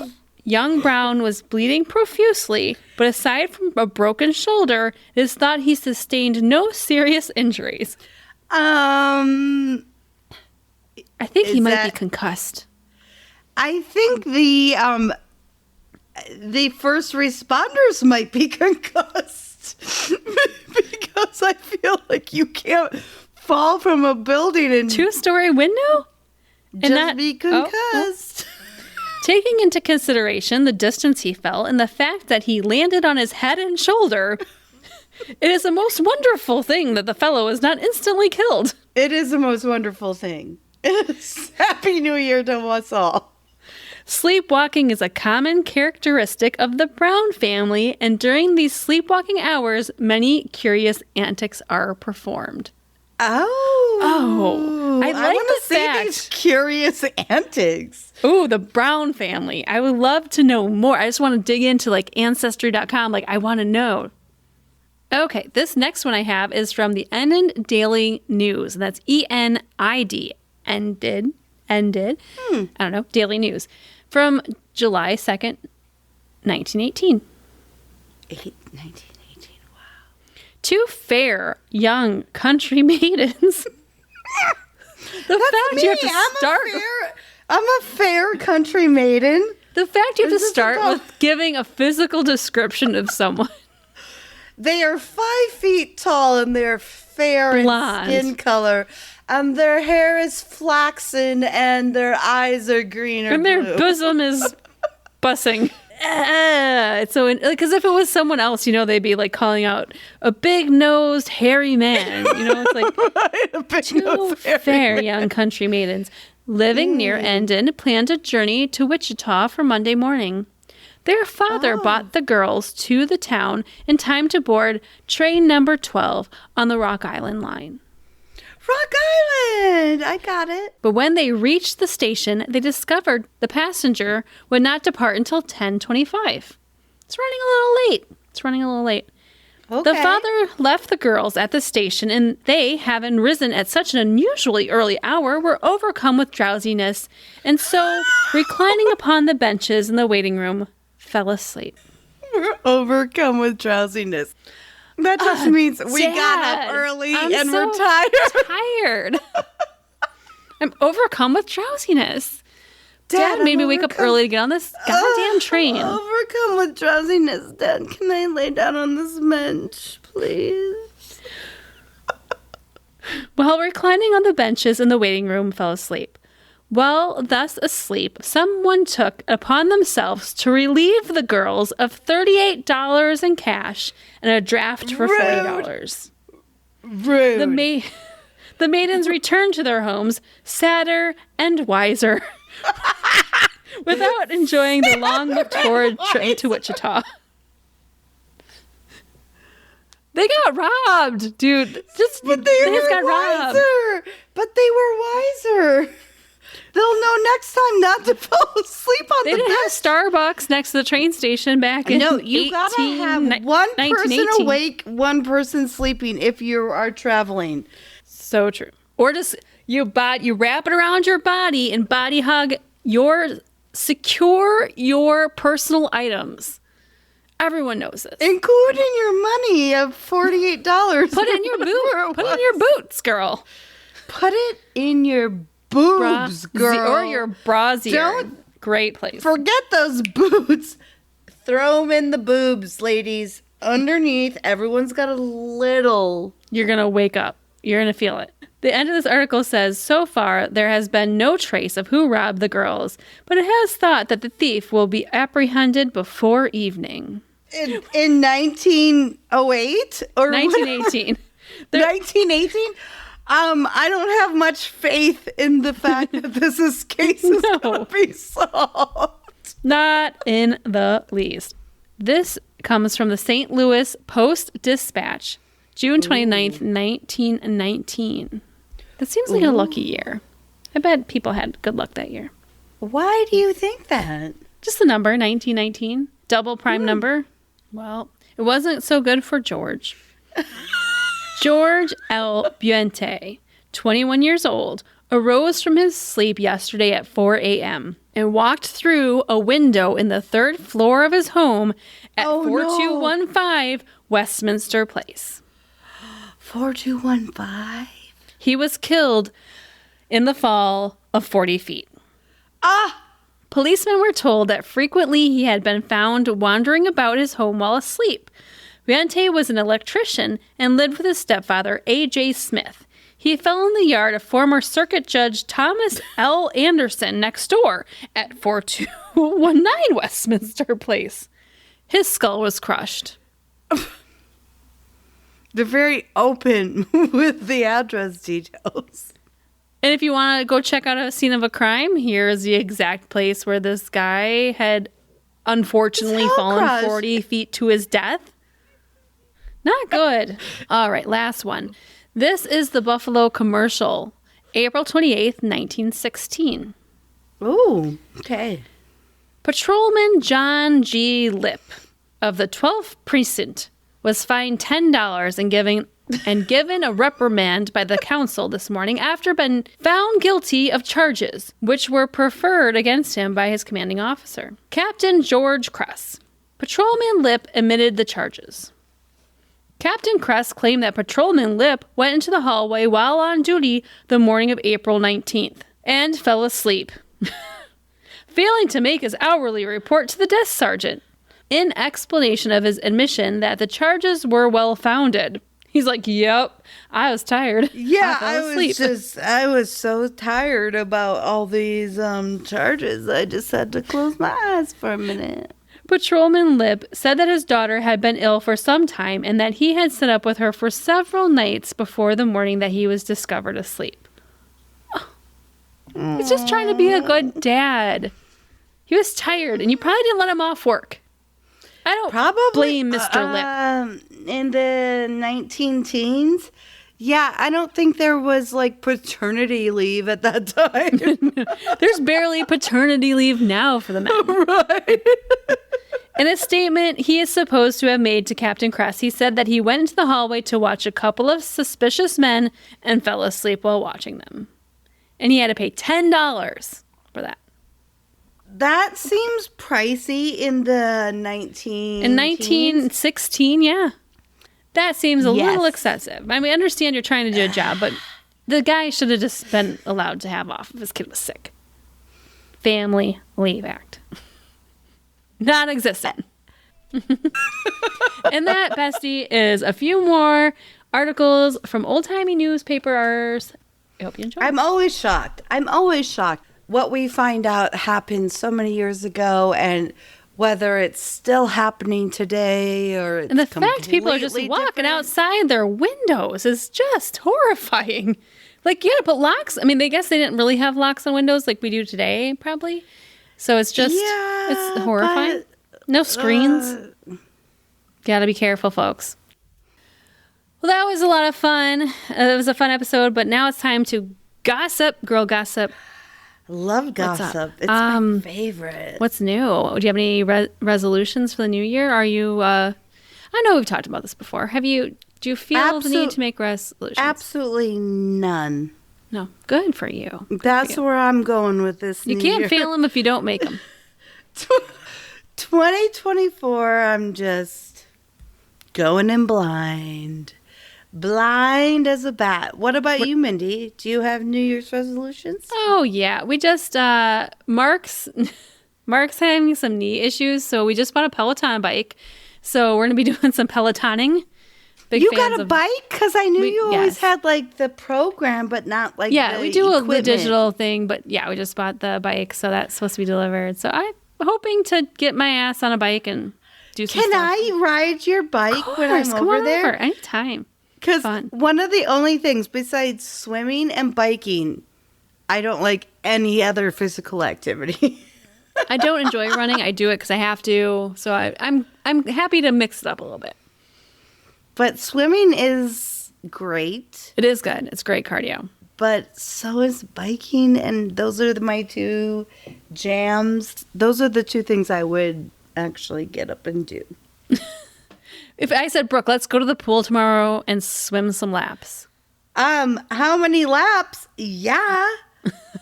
young Brown was bleeding profusely, but aside from a broken shoulder, it is thought he sustained no serious injuries. I think he might be concussed. I think the first responders might be concussed. Because I feel like you can't fall from a building and two-story window just be concussed. Taking into consideration the distance he fell and the fact that he landed on his head and shoulder, it is a most wonderful thing that the fellow was not instantly killed. It is the most wonderful thing. Happy New Year to us all. Sleepwalking is a common characteristic of the Brown family, and during these sleepwalking hours, many curious antics are performed. Oh. I like the fact. These curious antics. Ooh, the Brown family. I would love to know more. I just want to dig into like ancestry.com. Like, I want to know. Okay, this next one I have is from the Enid Daily News. And that's ENID. Ended. I don't know. Daily News. From July 2nd, 1918. 1918, wow. Two fair young country maidens. I'm a fair country maiden. The fact you have to start with giving a physical description of someone. They are 5 feet tall and they're fair blonde in skin color. And their hair is flaxen and their eyes are green or and blue. Their bosom is bussing. So, because if it was someone else, they'd be like calling out a big-nosed, hairy man. It's like two fair young country maidens living near Endon planned a journey to Wichita for Monday morning. Their father bought the girls to the town in time to board train number 12 on the Rock Island line. Rock Island! I got it. But when they reached the station, they discovered the passenger would not depart until 10:25. It's running a little late. Okay. The father left the girls at the station, and they, having risen at such an unusually early hour, were overcome with drowsiness, and so, reclining upon the benches in the waiting room, fell asleep. We're overcome with drowsiness. That just means we got up early and we're tired. I'm overcome with drowsiness. Dad made me wake up early to get on this goddamn train. Overcome with drowsiness. Dad, can I lay down on this bench, please? While reclining on the benches in the waiting room, fell asleep. While thus asleep, someone took upon themselves to relieve the girls of $38 in cash and a draft for $40. Rude. The maidens returned to their homes, sadder and wiser, without enjoying the long-looked-forward trip to Wichita. They got robbed, dude. They just got robbed. But they were wiser. They'll know next time not to fall asleep on they the didn't bed. have Starbucks next to the train station back in you gotta have one person awake, one person sleeping if you are traveling. So true. Or just you wrap it around your body and body hug secure your personal items. Everyone knows this, including your money of $48. Put it in your boot. Put it in your boots, girl. Put it in your boobs, girl. Or your brassiere. Great place. Forget those boots. Throw them in the boobs, ladies. Underneath, everyone's got a little. You're going to wake up. You're going to feel it. The end of this article says, so far, there has been no trace of who robbed the girls, but it has thought that the thief will be apprehended before evening. In 1908? Or 1918. 1918? I don't have much faith in the fact that this case is going to be solved. Not in the least. This comes from the St. Louis Post-Dispatch, June 29th, 1919. That seems like a lucky year. I bet people had good luck that year. Why do you think that? Just the number, 1919. Double prime number. Well, it wasn't so good for George. George L. Buente, 21 years old, arose from his sleep yesterday at 4 a.m. and walked through a window in the third floor of his home at 4215 Westminster Place. 4215? He was killed in the fall of 40 feet. Policemen were told that frequently he had been found wandering about his home while asleep. Buente was an electrician and lived with his stepfather, A.J. Smith. He fell in the yard of former Circuit Judge Thomas L. Anderson next door at 4219 Westminster Place. His skull was crushed. They're very open with the address details. And if you want to go check out a scene of a crime, here's the exact place where this guy had unfortunately fallen 40 feet to his death. Not good. All right, last one. This is the Buffalo Commercial, April 28th, 1916. Ooh, okay. Patrolman John G. Lipp of the 12th Precinct was fined $10 and given a reprimand by the council this morning after being found guilty of charges which were preferred against him by his commanding officer, Captain George Kress. Patrolman Lipp admitted the charges. Captain Kress claimed that Patrolman Lipp went into the hallway while on duty the morning of April 19th and fell asleep, failing to make his hourly report to the desk sergeant. In explanation of his admission that the charges were well-founded, he's like, yep, I was tired. Yeah, I was so tired about all these charges. I just had to close my eyes for a minute. Patrolman Lipp said that his daughter had been ill for some time and that he had sat up with her for several nights before the morning that he was discovered asleep. He's just trying to be a good dad. He was tired, and you probably didn't let him off work. I don't blame Mr. Lipp. In the 19-teens, yeah, I don't think there was like paternity leave at that time. There's barely paternity leave now for the men. Right. In a statement he is supposed to have made to Captain Kress, he said that he went into the hallway to watch a couple of suspicious men and fell asleep while watching them. And he had to pay $10 for that. That seems pricey in the 19... In 1916, yeah. That seems a little excessive. I mean, I understand you're trying to do a job, but the guy should have just been allowed to have off if his kid was sick. Family Leave Act. Non-existent. And that, bestie, is a few more articles from old-timey newspapers. I hope you enjoy. I'm always shocked. What we find out happened so many years ago, and whether it's still happening today or it's and the fact people are just walking outside their windows is just horrifying. Like, you gotta put locks. I mean, I guess they didn't really have locks on windows like we do today, probably. So it's just, it's horrifying. No screens. Gotta be careful, folks. Well, that was a lot of fun. It was a fun episode, but now it's time to gossip. Girl gossip. I love gossip. It's my favorite. What's new? Do you have any resolutions for the new year? Are you, I know we've talked about this before. Do you feel the need to make resolutions? Absolutely none. No. Good for you. That's where I'm going with this You can't fail them if you don't make them. 2024, I'm just going in blind. Blind as a bat. What about you, Mindy? Do you have New Year's resolutions? Oh, yeah. We just, Mark's having some knee issues, so we just bought a Peloton bike. So we're going to be doing some Pelotoning. You got a bike? Because I knew you always had, like, the program, but not, like, yeah, the we do equipment. the digital thing, but, yeah, we just bought the bike, so that's supposed to be delivered. So I'm hoping to get my ass on a bike and do some stuff. Can I ride your bike when I'm over there? Anytime. Because one of the only things besides swimming and biking, I don't like any other physical activity. I don't enjoy running. I do it because I have to. So I'm happy to mix it up a little bit. But swimming is great. It is good. It's great cardio. But so is biking, and those are my two jams. Those are the two things I would actually get up and do. If I said, Brooke, let's go to the pool tomorrow and swim some laps. How many laps? Yeah.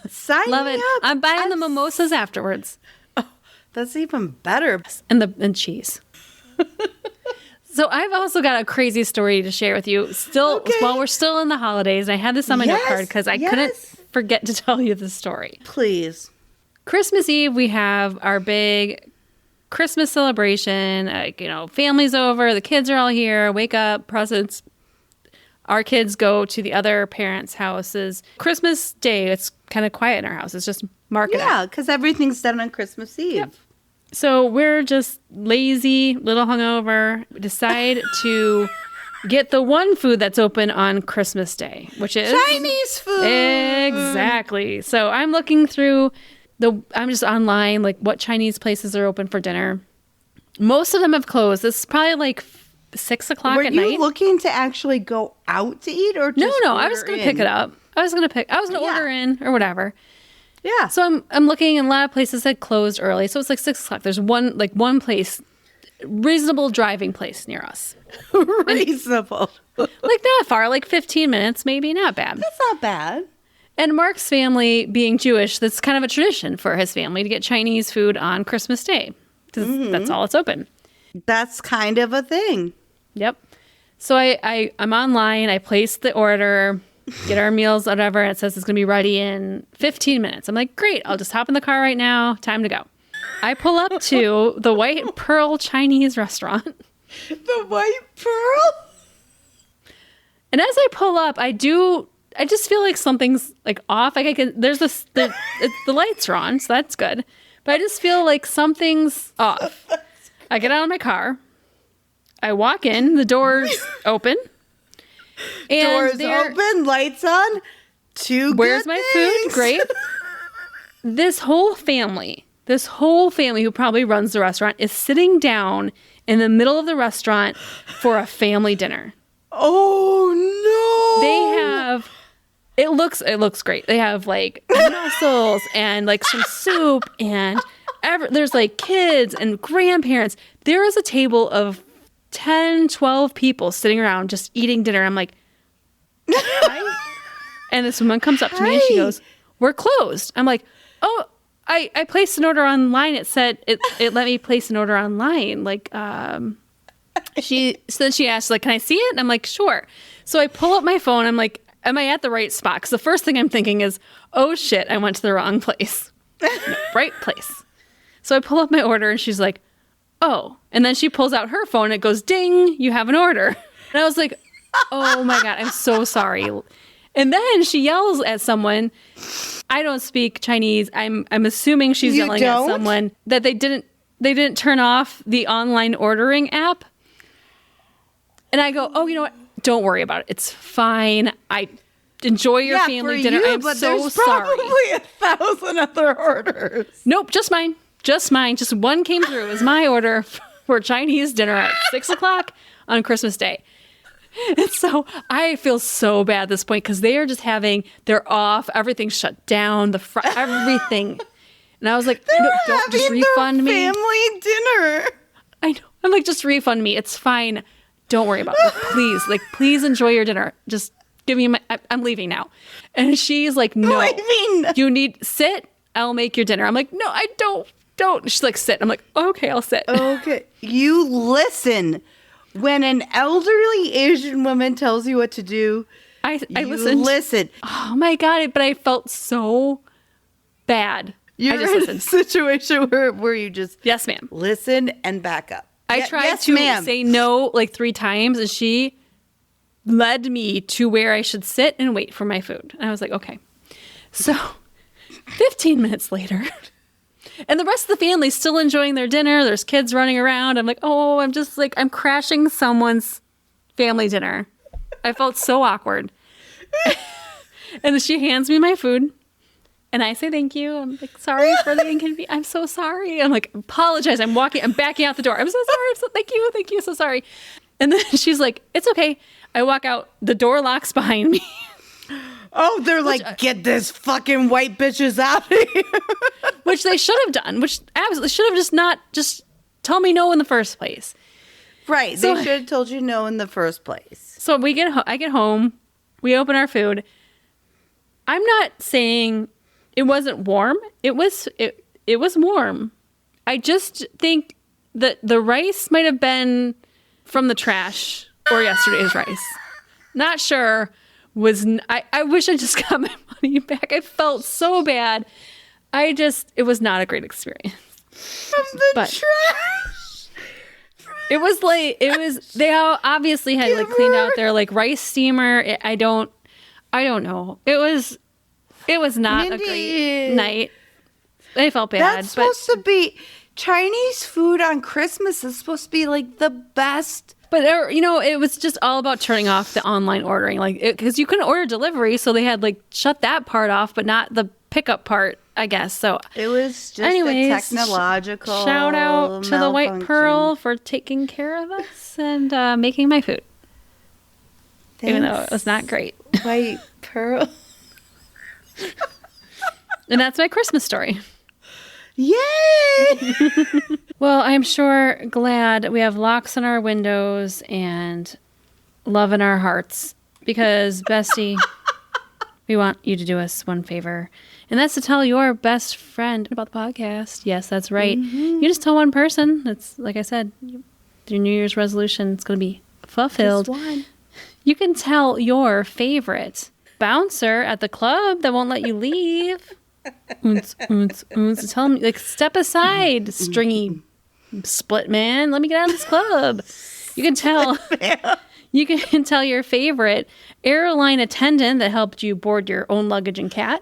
Sign Love me it. up. I'm buying the mimosas afterwards. Oh, that's even better. And cheese. So I've also got a crazy story to share with you. While we're still in the holidays, I had this on my note card because I couldn't forget to tell you the story. Please. Christmas Eve, we have our big Christmas celebration. Family's over, the kids are all here, wake up, presents. Our kids go to the other parents' houses. Christmas Day, it's kind of quiet in our house. It's just market. Yeah, because everything's done on Christmas Eve. Yep. So we're just lazy, little hungover. We decide to get the one food that's open on Christmas Day, which is Chinese food. Exactly. So I'm looking through I'm just online, like what Chinese places are open for dinner. Most of them have closed. This is probably like 6 o'clock at night. Were you looking to actually go out to eat or just No, I was going to pick it up. I was going to order in or whatever. Yeah. So I'm looking, and a lot of places had closed early. So it's like 6 o'clock. There's one place, reasonable driving place near us. Reasonable. Like not far, like 15 minutes maybe. Not bad. That's not bad. And Mark's family, being Jewish, that's kind of a tradition for his family to get Chinese food on Christmas Day. Because that's all it's open. That's kind of a thing. Yep. So I'm online. I place the order, get our meals, whatever. And it says it's going to be ready in 15 minutes. I'm like, great. I'll just hop in the car right now. Time to go. I pull up to the White Pearl Chinese restaurant. The White Pearl? And as I pull up, I just feel like something's like off. Like the lights are on, so that's good. But I just feel like something's off. I get out of my car. I walk in. The door's open. And doors open, lights on. Where's my food? Great. This whole family who probably runs the restaurant is sitting down in the middle of the restaurant for a family dinner. Oh no! They have. It looks great. They have like mussels and like some soup and there's like kids and grandparents. There is a table of 10, 12 people sitting around just eating dinner. I'm like, hi? And this woman comes up to me and she goes, "We're closed." I'm like, "Oh, I placed an order online. It said it let me place an order online. Like, then she asked, like, can I see it? And I'm like, sure. So I pull up my phone. I'm like, am I at the right spot? Because the first thing I'm thinking is, oh shit, I went to the wrong place. No, right place. So I pull up my order and she's like, oh. And then she pulls out her phone and it goes, ding, you have an order. And I was like, oh my God, I'm so sorry. And then she yells at someone. I don't speak Chinese. I'm assuming she's yelling at someone that they didn't turn off the online ordering app. And I go, oh, you know what? Don't worry about it. It's fine. I enjoy your family dinner. I'm so sorry. Probably 1,000 other orders. Nope, just mine. Just mine. Just one came through. It was my order for Chinese dinner at 6:00 on Christmas Day. And so I feel so bad at this point because they are just they're off. Everything's shut down. Everything. And I was like, no, don't just refund me. Family dinner. I know. I'm like, just refund me. It's fine. Don't worry about it. Please, please enjoy your dinner. Just give me I'm leaving now. And she's like, no, you need sit. I'll make your dinner. I'm like, no, I don't. She's like, sit. I'm like, okay, I'll sit. Okay. You listen. When an elderly Asian woman tells you what to do, I listen. Oh my God. But I felt so bad. You're in a situation where you just yes, ma'am. Listen and back up. I tried to say no like 3 times and she led me to where I should sit and wait for my food. And I was like, okay. So 15 minutes later, and the rest of the family's still enjoying their dinner. There's kids running around. I'm like, oh, I'm crashing someone's family dinner. I felt so awkward. And then she hands me my food. And I say, thank you. I'm like, sorry for the inconvenience. I'm so sorry. I'm like, apologize. I'm backing out the door. I'm so sorry. Thank you. So sorry. And then she's like, it's okay. I walk out. The door locks behind me. Oh, they're like, get this fucking white bitches out of here. Which they should have done. Which absolutely should have just tell me no in the first place. Right. So, they should have told you no in the first place. So I get home. We open our food. I'm not saying it wasn't warm. It was warm. I just think that the rice might have been from the trash or yesterday's rice. Not sure. I wish I just got my money back. I felt so bad. It was not a great experience. From the trash. They all obviously had like cleaned out their like rice steamer. I don't know. It was not Mindy, a great night. I felt bad. That's supposed to be Chinese food on Christmas is supposed to be like the best. But, it was just all about turning off the online ordering, like, because you couldn't order delivery, so they had, like, shut that part off, but not the pickup part, I guess. So it was just a technological shout out to the White Pearl for taking care of us and making my food. Thanks. Even though it was not great. White Pearl. And that's my Christmas story. Yay! Well, I'm sure glad we have locks on our windows and love in our hearts because, bestie, we want you to do us one favor, and that's to tell your best friend about the podcast. Yes, that's right. Mm-hmm. You just tell one person. That's, like I said, your New Year's resolution is going to be fulfilled. Just one. You can tell your favorite bouncer at the club that won't let you leave. Tell him, like, step aside, stringy split man. Let me get out of this club. You can tell your favorite airline attendant that helped you board your own luggage and cat,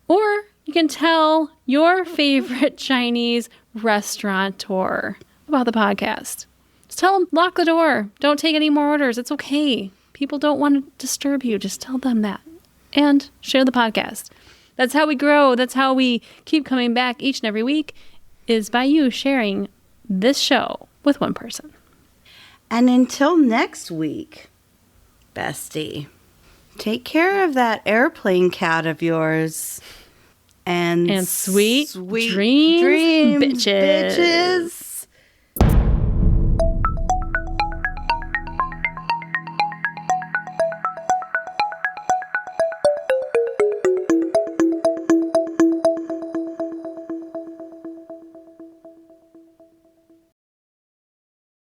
or you can tell your favorite Chinese restaurateur about the podcast. Just tell them, lock the door. Don't take any more orders. It's okay. People don't want to disturb you. Just tell them that. And share the podcast. That's how we grow. That's how we keep coming back each and every week, is by you sharing this show with one person. And until next week, bestie, take care of that airplane cat of yours. And sweet dreams, bitches.